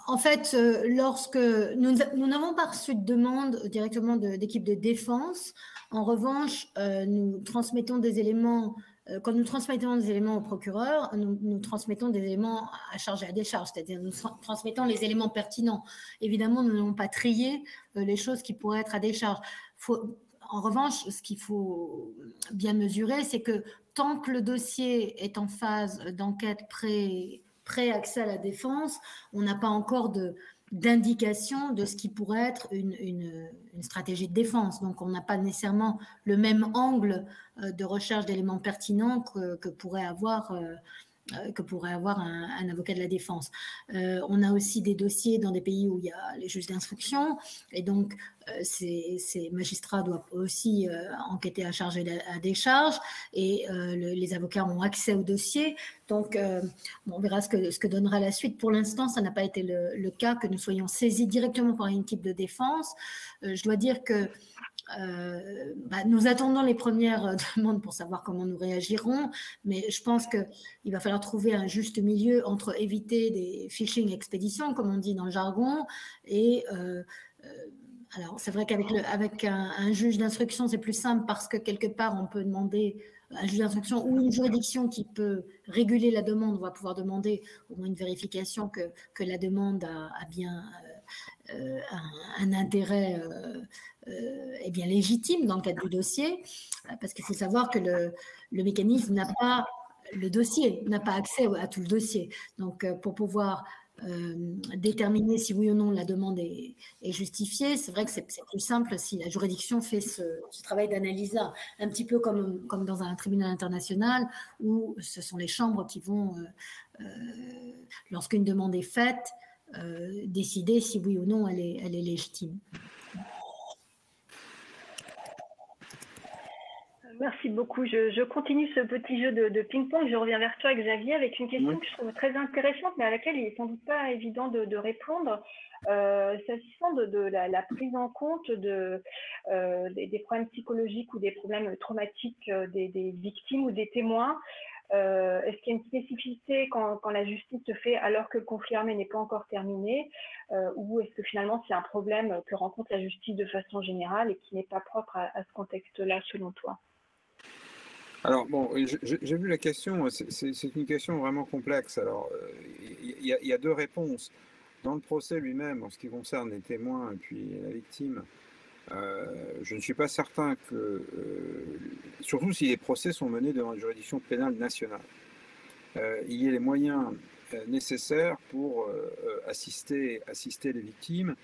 En fait, lorsque nous n'avons pas reçu de demande directement d'équipe de défense, en revanche, nous transmettons des éléments, quand nous transmettons des éléments au procureur, nous transmettons des éléments à charge et à décharge, c'est-à-dire nous transmettons les éléments pertinents. Évidemment, nous n'avons pas trié les choses qui pourraient être à décharge. En revanche, ce qu'il faut bien mesurer, c'est que tant que le dossier est en phase d'enquête pré-accès à la défense, on n'a pas encore d'indication de ce qui pourrait être une stratégie de défense. Donc, on n'a pas nécessairement le même angle de recherche d'éléments pertinents que pourrait avoir un avocat de la défense. On a aussi des dossiers dans des pays où il y a les juges d'instruction, et donc ces magistrats doivent aussi enquêter à charge et à décharge, et les avocats ont accès au dossier. Donc, on verra ce que donnera la suite. Pour l'instant, ça n'a pas été le cas que nous soyons saisis directement par une équipe de défense. Je dois dire que nous attendons les premières demandes pour savoir comment nous réagirons, mais je pense qu'il va falloir trouver un juste milieu entre éviter des phishing expéditions, comme on dit dans le jargon, et alors c'est vrai qu'avec un juge d'instruction, c'est plus simple parce que quelque part, on peut demander un juge d'instruction ou une juridiction qui peut réguler la demande, on va pouvoir demander au moins une vérification que la demande a bien un intérêt est bien légitime dans le cadre du dossier, parce qu'il faut savoir que le mécanisme n'a pas le dossier, n'a pas accès à tout le dossier. Donc, pour pouvoir déterminer si oui ou non la demande est justifiée, c'est vrai que c'est plus simple si la juridiction fait ce travail d'analyse là, un petit peu comme dans un tribunal international où ce sont les chambres qui vont, lorsqu'une demande est faite, décider si oui ou non elle est légitime. Merci beaucoup. Je continue ce petit jeu de ping-pong. Je reviens vers toi, Xavier, avec une question que je trouve très intéressante, mais à laquelle il n'est sans doute pas évident de répondre. S'agissant de la prise en compte des problèmes psychologiques ou des problèmes traumatiques des victimes ou des témoins, est-ce qu'il y a une spécificité quand la justice se fait alors que le conflit armé n'est pas encore terminé, ou est-ce que finalement c'est un problème que rencontre la justice de façon générale et qui n'est pas propre à ce contexte-là, selon toi? Alors, bon, j'ai vu la question, c'est une question vraiment complexe. Alors, il y a deux réponses. Dans le procès lui-même, en ce qui concerne les témoins et puis la victime, je ne suis pas certain que, surtout si les procès sont menés devant une juridiction pénale nationale, il y ait les moyens nécessaires pour assister les victimes.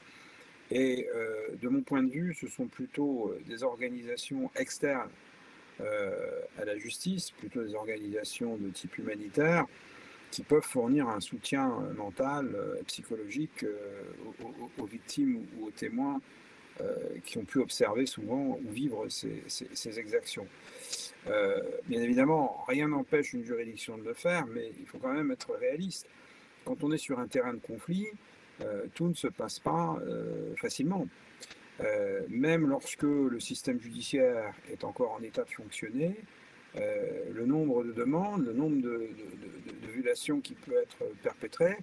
Et de mon point de vue, ce sont plutôt des organisations externes à la justice, plutôt des organisations de type humanitaire, qui peuvent fournir un soutien mental et psychologique aux victimes ou aux témoins qui ont pu observer souvent ou vivre ces exactions. Bien évidemment, rien n'empêche une juridiction de le faire, mais il faut quand même être réaliste. Quand on est sur un terrain de conflit, tout ne se passe pas facilement. Même lorsque le système judiciaire est encore en état de fonctionner, le nombre de demandes, le nombre de violations qui peut être perpétrées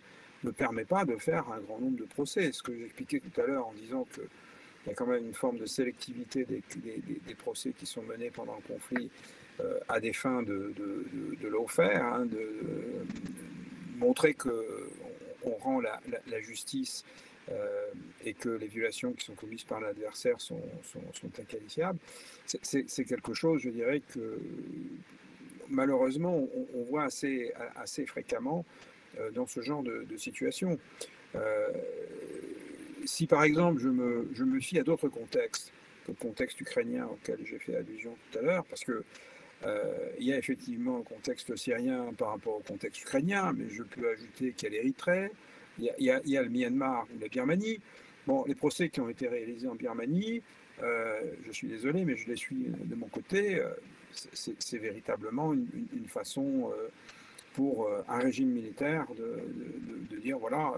ne permet pas de faire un grand nombre de procès. Ce que j'expliquais tout à l'heure en disant qu'il y a quand même une forme de sélectivité des procès qui sont menés pendant le conflit à des fins de lawfare, hein, de montrer qu'on rend la justice et que les violations qui sont commises par l'adversaire sont inqualifiables. C'est quelque chose, je dirais, que malheureusement, on voit assez fréquemment dans ce genre de situation. Si par exemple, je me fie à d'autres contextes, que le contexte ukrainien auquel j'ai fait allusion tout à l'heure, parce que il y a effectivement un contexte syrien par rapport au contexte ukrainien, mais je peux ajouter qu'il y a l'Érythrée, il y a le Myanmar ou la Birmanie. Bon, les procès qui ont été réalisés en Birmanie, je suis désolé, mais je les suis de mon côté, c'est véritablement une façon pour un régime militaire de dire, voilà,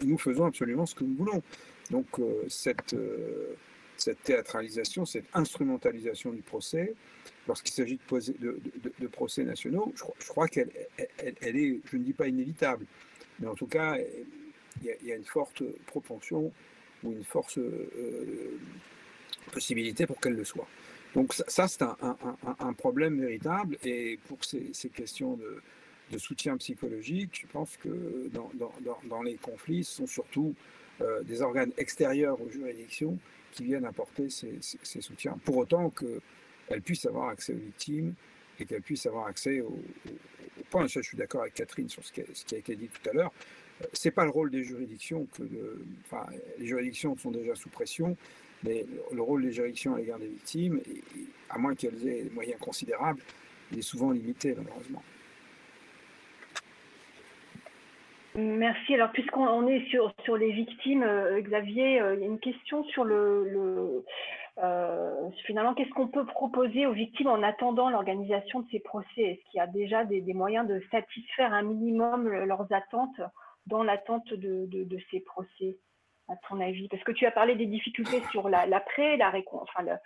nous faisons absolument ce que nous voulons. Donc cette théâtralisation, cette instrumentalisation du procès, lorsqu'il s'agit de procès nationaux, je crois qu'elle est, je ne dis pas inévitable, mais en tout cas, il y a une forte propension ou une forte possibilité pour qu'elle le soit. Donc ça c'est un problème véritable, et pour ces questions de soutien psychologique, je pense que dans les conflits, ce sont surtout des organes extérieurs aux juridictions qui viennent apporter ces soutiens, pour autant qu'elles puissent avoir accès aux victimes et qu'elles puissent avoir accès au point. Ça, je suis d'accord avec Catherine sur ce qui a été dit tout à l'heure. C'est pas le rôle des juridictions enfin, les juridictions sont déjà sous pression, mais le rôle des juridictions à l'égard des victimes, à moins qu'elles aient des moyens considérables, il est souvent limité, malheureusement. Merci. Alors, puisqu'on est sur les victimes, Xavier, il y a une question sur finalement, qu'est-ce qu'on peut proposer aux victimes en attendant l'organisation de ces procès? Est-ce qu'il y a déjà des moyens de satisfaire un minimum leurs attentes dans l'attente de ces procès, à ton avis? Parce que tu as parlé des difficultés sur l'après, la réparation,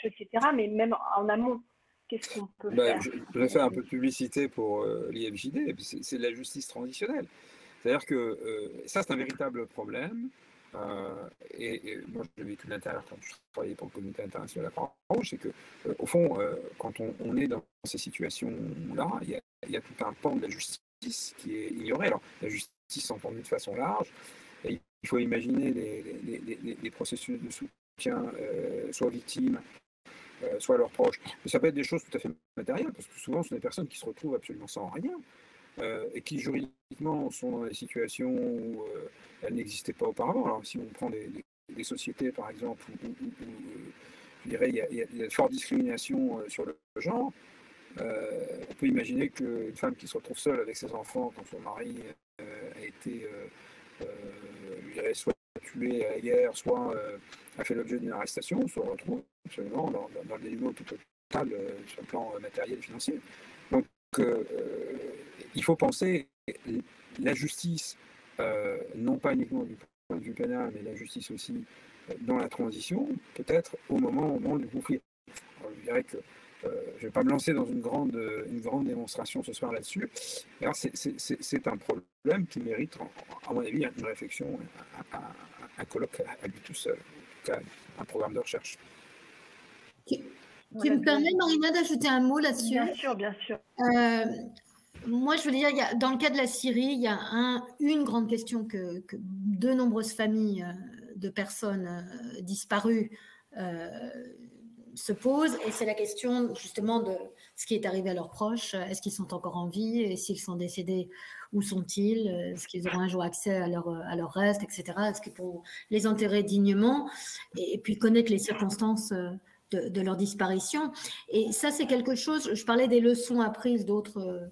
etc., mais même en amont. Qu'est-ce qu'on peut faire? Je vais faire un peu de publicité pour l'IFJD, c'est de la justice transitionnelle. C'est-à-dire que ça, c'est un véritable problème. Et moi, je l'ai vécu de l'intérieur quand je travaillais pour le comité international de la Croix-Rouge, c'est que, au fond, quand on est dans ces situations-là, il y a tout un pan de la justice qui est ignoré. Alors, la justice entendue de façon large, et il faut imaginer les processus de soutien, soit aux victimes, soit à leurs proches. Mais ça peut être des choses tout à fait matérielles, parce que souvent, ce sont des personnes qui se retrouvent absolument sans rien, et qui juridiquement sont dans des situations où elles n'existaient pas auparavant. Alors si on prend des sociétés, par exemple, où je dirais il y a de fortes discriminations sur le genre, on peut imaginer qu'une femme qui se retrouve seule avec ses enfants quand son mari a été je dirais, soit tué à la guerre, soit a fait l'objet d'une arrestation, se retrouve absolument dans le dénuement tout total sur le plan matériel et financier. Donc il faut penser la justice, non pas uniquement du point de vue pénal, mais la justice aussi dans la transition, peut-être au moment du conflit. Alors, je dirais que je ne vais pas me lancer dans une grande démonstration ce soir là-dessus. Alors c'est un problème qui mérite, à mon avis, une réflexion, un colloque à lui tout seul, en tout cas un programme de recherche. Tu me permets, Marina, d'ajouter un mot là-dessus? Bien sûr, bien sûr. Moi, je veux dire, dans le cas de la Syrie, il y a une grande question que de nombreuses familles de personnes disparues se pose, et c'est la question justement de ce qui est arrivé à leurs proches. Est-ce qu'ils sont encore en vie? Et s'ils sont décédés, où sont-ils? Est-ce qu'ils auront un jour accès à leur reste, etc. Est-ce qu'ils pourront les enterrer dignement? Et puis connaître les circonstances de leur disparition. Et ça, c'est quelque chose, je parlais des leçons apprises d'autres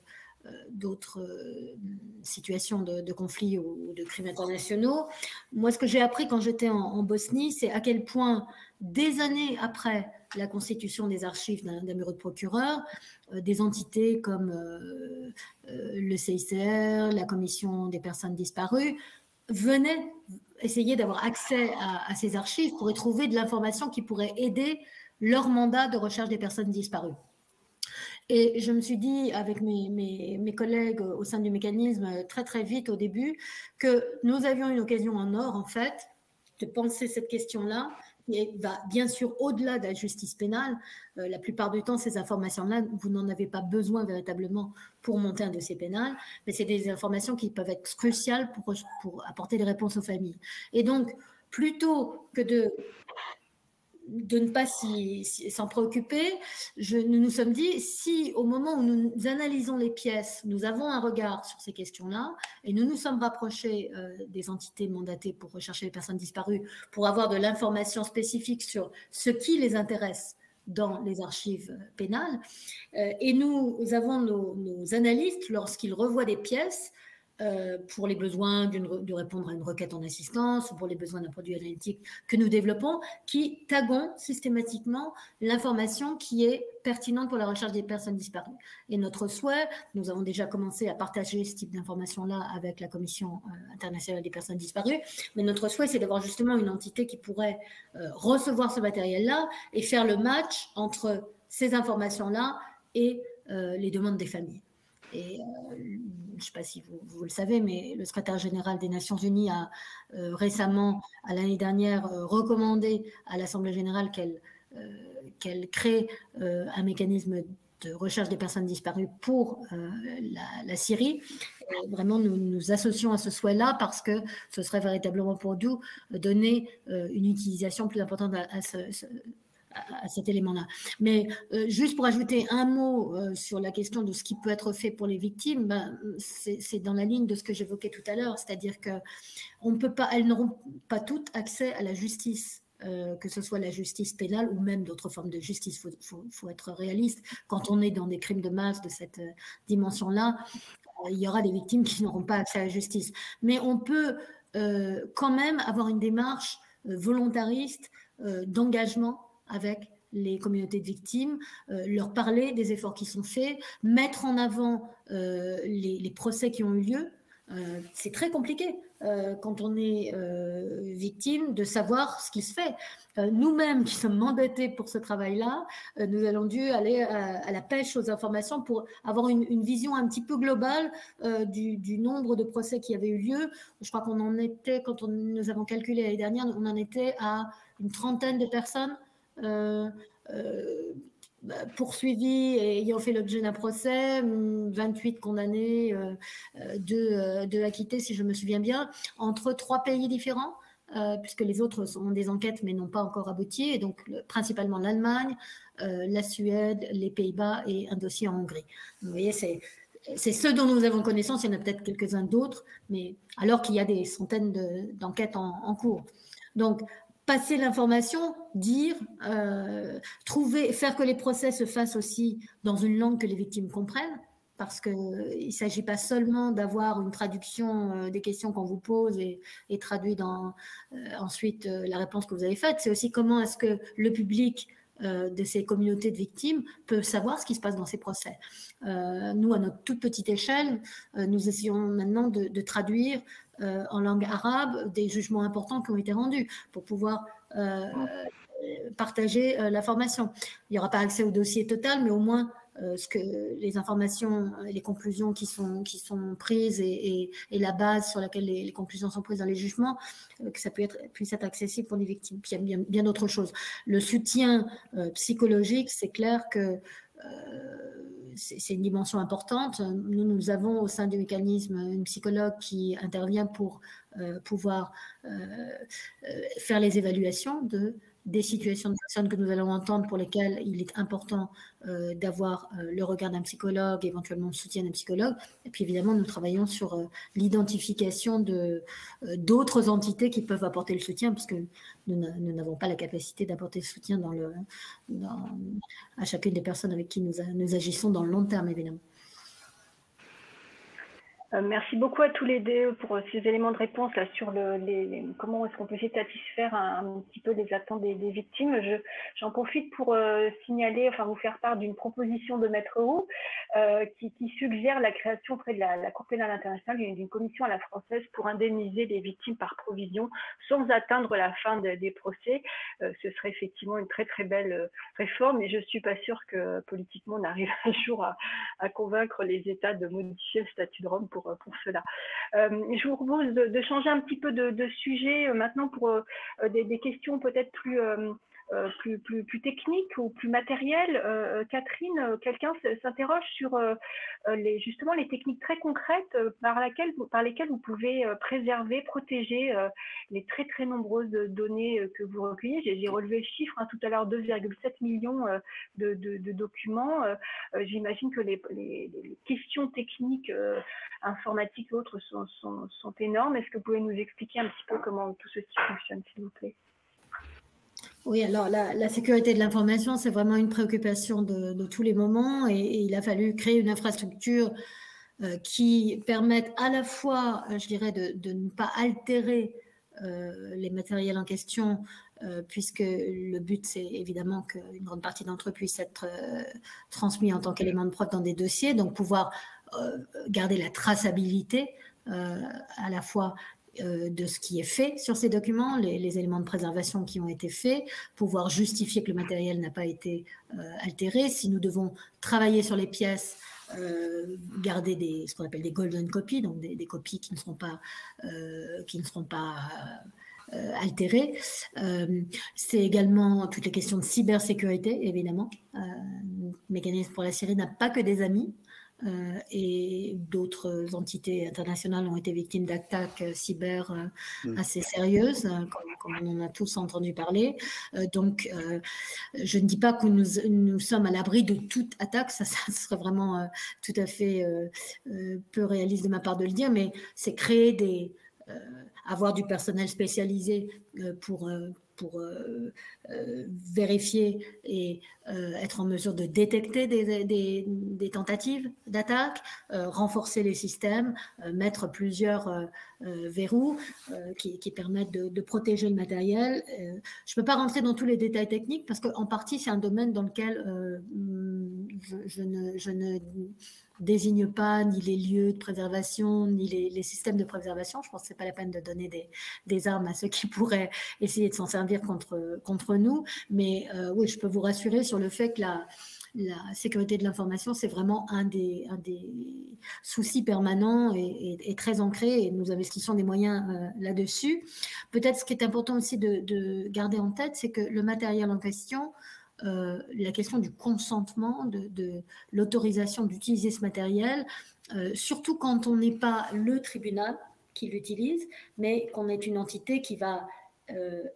situations de conflits ou de crimes internationaux. Moi, ce que j'ai appris quand j'étais en Bosnie, c'est à quel point, des années après la constitution des archives d'un bureau de procureur, des entités comme le CICR, la Commission des personnes disparues, venaient essayer d'avoir accès à ces archives pour y trouver de l'information qui pourrait aider leur mandat de recherche des personnes disparues. Et je me suis dit, avec mes collègues au sein du mécanisme, très très vite au début, que nous avions une occasion en or, en fait, de penser cette question-là, qui va bien sûr au-delà de la justice pénale. La plupart du temps, ces informations-là, vous n'en avez pas besoin véritablement pour monter un dossier pénal, mais c'est des informations qui peuvent être cruciales pour apporter des réponses aux familles. Et donc, plutôt que de ne pas s'en préoccuper, nous nous sommes dit, si au moment où nous analysons les pièces, nous avons un regard sur ces questions-là, et nous nous sommes rapprochés des entités mandatées pour rechercher les personnes disparues, pour avoir de l'information spécifique sur ce qui les intéresse dans les archives pénales, et nous avons nos analystes, lorsqu'ils revoient des pièces, pour les besoins de répondre à une requête en assistance ou pour les besoins d'un produit analytique que nous développons, qui taguons systématiquement l'information qui est pertinente pour la recherche des personnes disparues. Et notre souhait, nous avons déjà commencé à partager ce type d'informations-là avec la Commission internationale des personnes disparues, mais notre souhait, c'est d'avoir justement une entité qui pourrait recevoir ce matériel-là et faire le match entre ces informations-là et les demandes des familles. Et je ne sais pas si vous le savez, mais le secrétaire général des Nations Unies a récemment, à l'année dernière, recommandé à l'Assemblée générale qu'elle crée un mécanisme de recherche des personnes disparues pour la Syrie. Et vraiment, nous nous associons à ce souhait-là parce que ce serait véritablement pour nous donner une utilisation plus importante à cet élément-là. Mais juste pour ajouter un mot sur la question de ce qui peut être fait pour les victimes, c'est dans la ligne de ce que j'évoquais tout à l'heure, c'est-à-dire qu'elles n'auront pas toutes accès à la justice, que ce soit la justice pénale ou même d'autres formes de justice. Faut être réaliste. Quand on est dans des crimes de masse de cette dimension-là, il y aura des victimes qui n'auront pas accès à la justice. Mais on peut quand même avoir une démarche volontariste d'engagement avec les communautés de victimes, leur parler des efforts qui sont faits, mettre en avant les procès qui ont eu lieu. C'est très compliqué quand on est victime de savoir ce qui se fait. Nous-mêmes qui sommes mandatés pour ce travail-là, nous allons dû aller à la pêche aux informations pour avoir une vision un petit peu globale du nombre de procès qui avaient eu lieu. Je crois qu'on en était, quand nous avons calculé l'année dernière, on en était à une trentaine de personnes poursuivis et ayant fait l'objet d'un procès, 28 condamnés, 2 acquittés, si je me souviens bien, entre 3 pays différents, puisque les autres ont des enquêtes mais n'ont pas encore abouti, et donc principalement l'Allemagne, la Suède, les Pays-Bas et un dossier en Hongrie. Vous voyez, c'est ce dont nous avons connaissance. Il y en a peut-être quelques-uns d'autres, mais alors qu'il y a des centaines d'enquêtes en cours. Donc, passer l'information, dire, faire que les procès se fassent aussi dans une langue que les victimes comprennent, parce qu'il ne s'agit pas seulement d'avoir une traduction des questions qu'on vous pose et traduit ensuite la réponse que vous avez faite. C'est aussi comment est-ce que le public de ces communautés de victimes peut savoir ce qui se passe dans ces procès. Nous, à notre toute petite échelle, nous essayons maintenant de traduire en langue arabe des jugements importants qui ont été rendus pour pouvoir partager l'information. Il n'y aura pas accès au dossier total, mais au moins les informations, les conclusions qui sont prises et la base sur laquelle les conclusions sont prises dans les jugements, que ça puisse être accessible pour les victimes. Puis il y a bien d'autres choses. Le soutien psychologique, c'est clair que c'est une dimension importante. Nous avons au sein du mécanisme une psychologue qui intervient pour pouvoir faire les évaluations de des situations de personnes que nous allons entendre pour lesquelles il est important d'avoir le regard d'un psychologue, éventuellement le soutien d'un psychologue. Et puis évidemment, nous travaillons sur l'identification d'autres entités qui peuvent apporter le soutien, parce que nous n'avons pas la capacité d'apporter le soutien à chacune des personnes avec qui nous agissons dans le long terme, évidemment. Merci beaucoup à tous les deux pour ces éléments de réponse là, sur comment est-ce qu'on peut satisfaire un petit peu les attentes des victimes. J'en profite pour signaler, enfin vous faire part d'une proposition de Maître Roux qui suggère la création auprès de la Cour pénale internationale d'une commission à la française pour indemniser les victimes par provision sans atteindre la fin des procès. Ce serait effectivement une très très belle réforme, et je suis pas sûre que politiquement on arrive un jour à convaincre les États de modifier le statut de Rome pour cela. Je vous propose de changer un petit peu de sujet maintenant pour des questions peut-être plus techniques ou plus matérielles. Catherine, quelqu'un s'interroge sur justement les techniques très concrètes par lesquelles vous pouvez préserver, protéger les très très nombreuses données que vous recueillez. J'ai relevé le chiffre tout à l'heure, 2,7 millions de documents. J'imagine que les questions techniques informatiques et autres sont énormes. Est-ce que vous pouvez nous expliquer un petit peu comment tout ceci fonctionne, s'il vous plaît? Oui, alors la sécurité de l'information, c'est vraiment une préoccupation de tous les moments, et il a fallu créer une infrastructure qui permette à la fois, je dirais, de ne pas altérer les matériels en question, puisque le but, c'est évidemment qu'une grande partie d'entre eux puissent être transmis en tant qu'éléments de preuve dans des dossiers, donc pouvoir garder la traçabilité à la fois de ce qui est fait sur ces documents, les éléments de préservation qui ont été faits, pouvoir justifier que le matériel n'a pas été altéré. Si nous devons travailler sur les pièces, garder ce qu'on appelle des golden copies, donc des copies qui ne seront pas altérées. C'est également toutes les questions de cybersécurité, évidemment. Mécanisme pour la Syrie n'a pas que des amis. Et d'autres entités internationales ont été victimes d'attaques cyber assez sérieuses, comme on en a tous entendu parler. Donc, je ne dis pas que nous sommes à l'abri de toute attaque, ça serait vraiment tout à fait peu réaliste de ma part de le dire, mais c'est créer avoir du personnel spécialisé pour vérifier et être en mesure de détecter des tentatives d'attaque, renforcer les systèmes, mettre plusieurs verrous qui permettent de protéger le matériel. Je ne peux pas rentrer dans tous les détails techniques parce qu'en partie, c'est un domaine dans lequel je ne désigne pas ni les lieux de préservation, ni les systèmes de préservation. Je pense que ce n'est pas la peine de donner des armes à ceux qui pourraient essayer de s'en servir contre nous. Mais oui, je peux vous rassurer sur le fait que la sécurité de l'information, c'est vraiment un des soucis permanents et très ancrés, et nous investissons des moyens là-dessus. Peut-être ce qui est important aussi de garder en tête, c'est que le matériel en question, la question du consentement, de l'autorisation d'utiliser ce matériel, surtout quand on n'est pas le tribunal qui l'utilise, mais qu'on est une entité qui va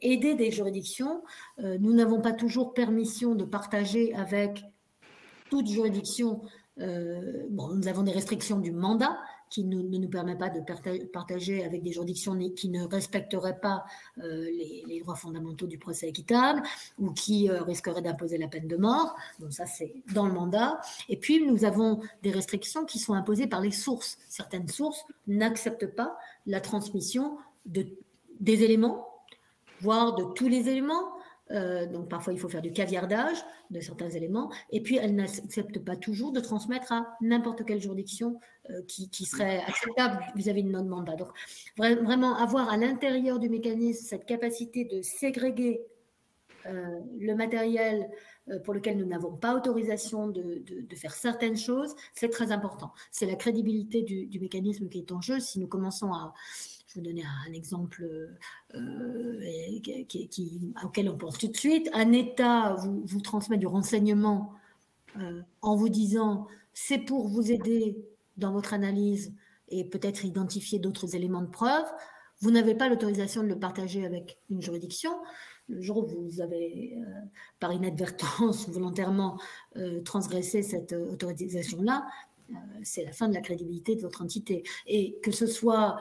aider des juridictions. Nous n'avons pas toujours permission de partager avec toute juridiction. Nous avons des restrictions du mandat qui ne nous permet pas de partager avec des juridictions qui ne respecteraient pas les droits fondamentaux du procès équitable ou qui risqueraient d'imposer la peine de mort. Donc ça, c'est dans le mandat. Et puis, nous avons des restrictions qui sont imposées par les sources. Certaines sources n'acceptent pas la transmission des éléments, voire de tous les éléments. Donc parfois il faut faire du caviardage de certains éléments, et puis elles n'acceptent pas toujours de transmettre à n'importe quelle juridiction qui serait acceptable vis-à-vis de notre mandat. Donc vraiment avoir à l'intérieur du mécanisme cette capacité de ségréguer le matériel pour lequel nous n'avons pas autorisation de faire certaines choses, c'est très important. C'est la crédibilité du mécanisme qui est en jeu. Si nous commençons à... Je vais vous donner un exemple auquel on pense tout de suite. Un État vous transmet du renseignement en vous disant « c'est pour vous aider dans votre analyse et peut-être identifier d'autres éléments de preuve ». Vous n'avez pas l'autorisation de le partager avec une juridiction. le jour où vous avez, par inadvertance ou volontairement, transgressé cette autorisation-là, c'est la fin de la crédibilité de votre entité. Et que ce soit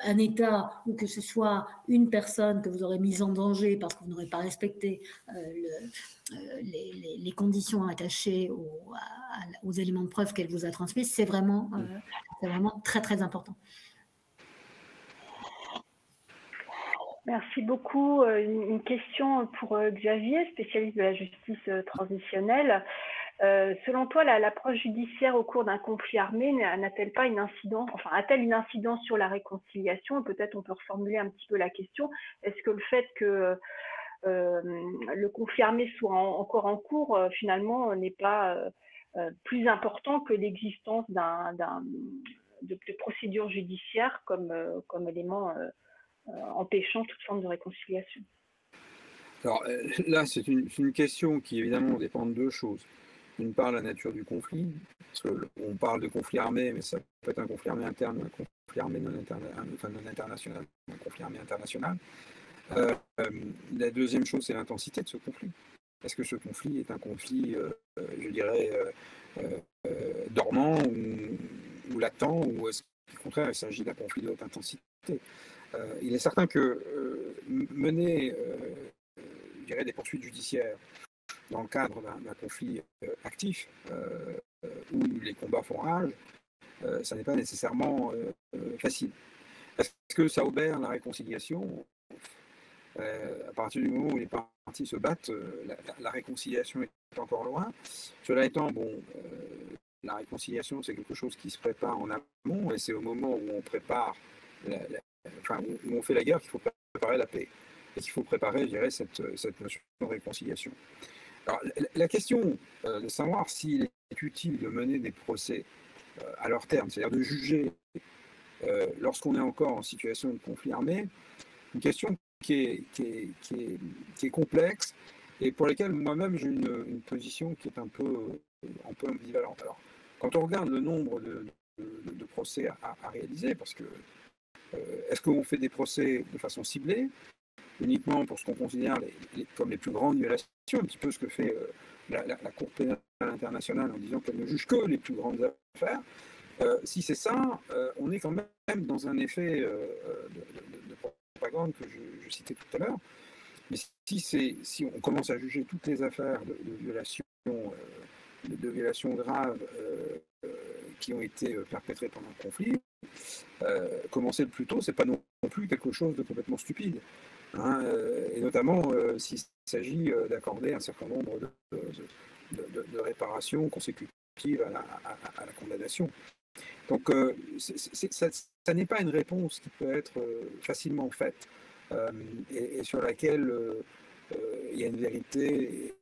un État ou que ce soit une personne que vous aurez mise en danger parce que vous n'aurez pas respecté les conditions attachées aux éléments de preuve qu'elle vous a transmis, c'est vraiment très, très important. Merci beaucoup. Une question pour Xavier, spécialiste de la justice transitionnelle. Selon toi, l'approche judiciaire au cours d'un conflit armé n'a-t-elle pas une incidence, enfin, a-t-elle une incidence sur la réconciliation? Peut-être on peut reformuler un petit peu la question. Est-ce que le fait que le conflit armé soit encore en cours, finalement, n'est pas plus important que l'existence de procédures judiciaires comme élément empêchant toute forme de réconciliation? Alors là, c'est une question qui évidemment dépend de deux choses. D'une part, la nature du conflit, parce qu'on parle de conflit armé, mais ça peut être un conflit armé interne, un conflit armé non international, un conflit armé international. La deuxième chose, c'est l'intensité de ce conflit. Est-ce que ce conflit est un conflit, je dirais, dormant ou latent, ou est-ce qu'au contraire, il s'agit d'un conflit de haute intensité? Il est certain que mener, je dirais, des poursuites judiciaires dans le cadre d'un conflit actif, où les combats font rage, ça n'est pas nécessairement facile. Est-ce que ça obère la réconciliation? À partir du moment où les parties se battent, la réconciliation est encore loin. Cela étant, bon, la réconciliation, c'est quelque chose qui se prépare en amont, et c'est au moment où on prépare, où on fait la guerre qu'il faut préparer la paix, et qu'il faut préparer, je dirais, cette notion de réconciliation. Alors, la question de savoir s'il est utile de mener des procès à leur terme, c'est-à-dire de juger lorsqu'on est encore en situation de conflit armé, une question qui est complexe et pour laquelle moi-même j'ai une position qui est un peu ambivalente. Alors, quand on regarde le nombre de procès à réaliser, parce que est-ce qu'on fait des procès de façon ciblée, uniquement pour ce qu'on considère comme les plus grandes violations, un petit peu ce que fait la Cour pénale internationale en disant qu'elle ne juge que les plus grandes affaires? Si c'est ça, on est quand même dans un effet de propagande que je citais tout à l'heure. Mais si on commence à juger toutes les affaires de violations graves qui ont été perpétrées pendant le conflit, commencer le plus tôt, c'est pas non plus quelque chose de complètement stupide. Hein, et notamment s'il s'agit d'accorder un certain nombre de réparations consécutives à la condamnation. Donc, ça n'est pas une réponse qui peut être facilement faite et sur laquelle il y a une vérité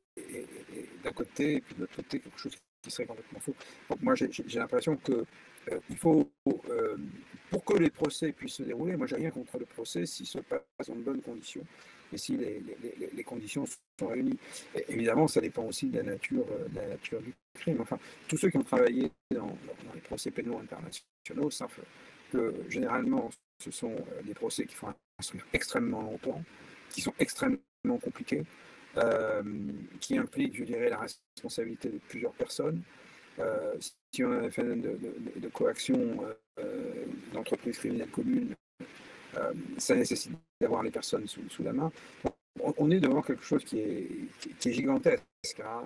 d'un côté et puis de l'autre côté quelque chose qui serait complètement faux. Donc moi j'ai l'impression que il faut, pour que les procès puissent se dérouler, moi j'ai rien contre le procès s'il se passe dans de bonnes conditions et si les conditions sont réunies. Et évidemment, ça dépend aussi de la nature du crime. Enfin, tous ceux qui ont travaillé dans les procès pénaux internationaux savent que généralement, ce sont des procès qui font instruire extrêmement longtemps, qui sont extrêmement compliqués, qui impliquent, je dirais, la responsabilité de plusieurs personnes. Si on a un phénomène de coaction d'entreprises criminelles communes, ça nécessite d'avoir les personnes sous la main. On est devant quelque chose qui est gigantesque. Hein.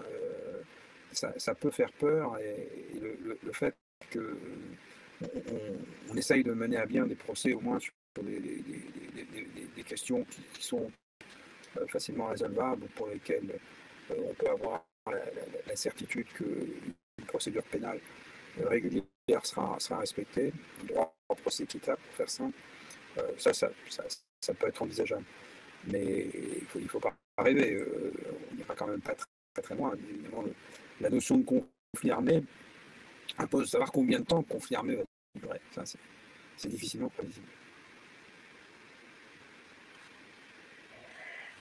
Ça peut faire peur et le fait qu'on essaye de mener à bien des procès au moins sur des questions qui sont facilement résolvables, pour lesquelles on peut avoir la certitude qu'une procédure pénale régulière sera respectée, un droit au procès équitable, pour faire simple, ça peut être envisageable. Mais il ne faut pas rêver, on n'ira quand même pas très, très loin. Évidemment, la notion de conflit armé impose de savoir combien de temps le conflit armé va durer. Ça, c'est difficilement prévisible.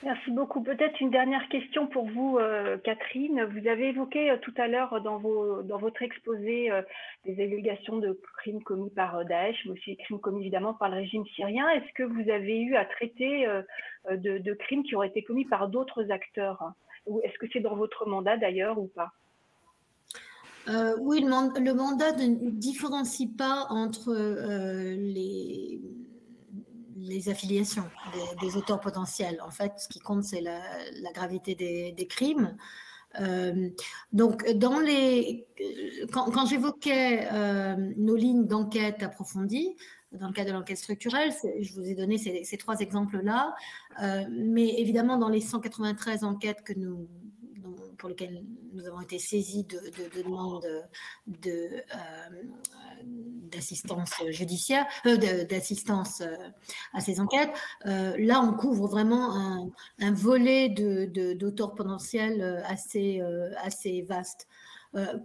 Merci beaucoup. Peut-être une dernière question pour vous, Catherine. Vous avez évoqué tout à l'heure dans votre exposé des allégations de crimes commis par Daesh, mais aussi des crimes commis évidemment par le régime syrien. Est-ce que vous avez eu à traiter de crimes qui auraient été commis par d'autres acteurs? Ou est-ce que c'est dans votre mandat d'ailleurs ou pas? Oui, le mandat ne différencie pas entre les affiliations des auteurs potentiels. En fait, ce qui compte, c'est la gravité des crimes. Donc, quand j'évoquais nos lignes d'enquête approfondies, dans le cadre de l'enquête structurelle, je vous ai donné ces 3 exemples-là, mais évidemment, dans les 193 enquêtes pour lesquelles nous avons été saisis de demandes d'assistance judiciaire, d'assistance à ces enquêtes, là, on couvre vraiment un volet d'auteurs potentiels assez vaste.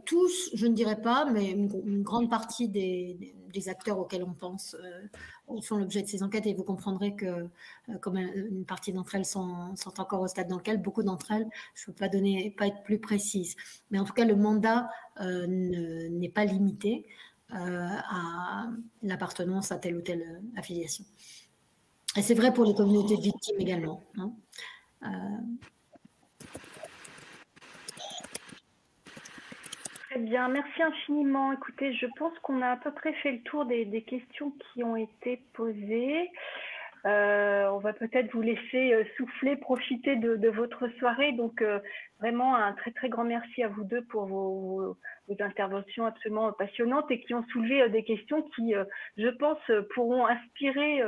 Tous, je ne dirais pas, mais une grande partie des acteurs auxquels on pense font l'objet de ces enquêtes, et vous comprendrez que comme une partie d'entre elles sont encore au stade d'enquête, beaucoup d'entre elles, je ne peux pas être plus précise. Mais en tout cas, le mandat n'est pas limité à l'appartenance à telle ou telle affiliation. Et c'est vrai pour les communautés de victimes également. Hein. Très bien, merci infiniment. Écoutez, je pense qu'on a à peu près fait le tour des questions qui ont été posées. On va peut-être vous laisser souffler, profiter de votre soirée. Donc, vraiment un très, très grand merci à vous deux pour vos interventions absolument passionnantes et qui ont soulevé des questions qui, je pense, pourront inspirer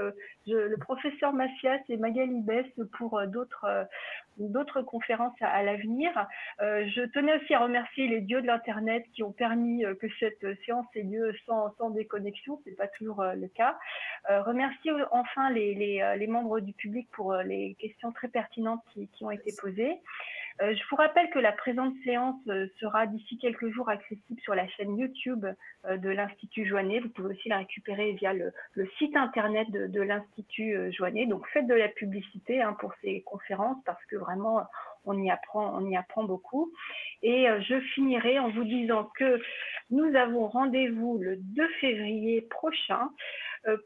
le professeur Macias et Magali Bess pour d'autres conférences à l'avenir. Je tenais aussi à remercier les dieux de l'Internet qui ont permis que cette séance ait lieu sans déconnexion. Ce n'est pas toujours le cas. Remercier enfin les membres du public pour les questions très pertinentes qui ont été posées. Je vous rappelle que la présente séance sera d'ici quelques jours accessible sur la chaîne YouTube de l'Institut Joannet. Vous pouvez aussi la récupérer via le site internet de l'Institut Joannet. Donc faites de la publicité pour ces conférences parce que vraiment on y apprend beaucoup. Et je finirai en vous disant que nous avons rendez-vous le 2 février prochain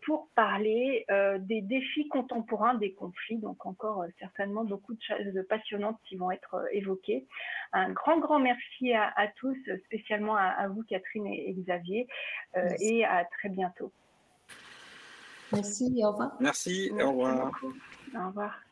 pour parler des défis contemporains des conflits. Donc encore certainement beaucoup de choses passionnantes qui vont être évoquées. Un grand merci à tous, spécialement à vous Catherine et Xavier, et à très bientôt. Merci, au revoir. Merci, au revoir. Beaucoup. Au revoir.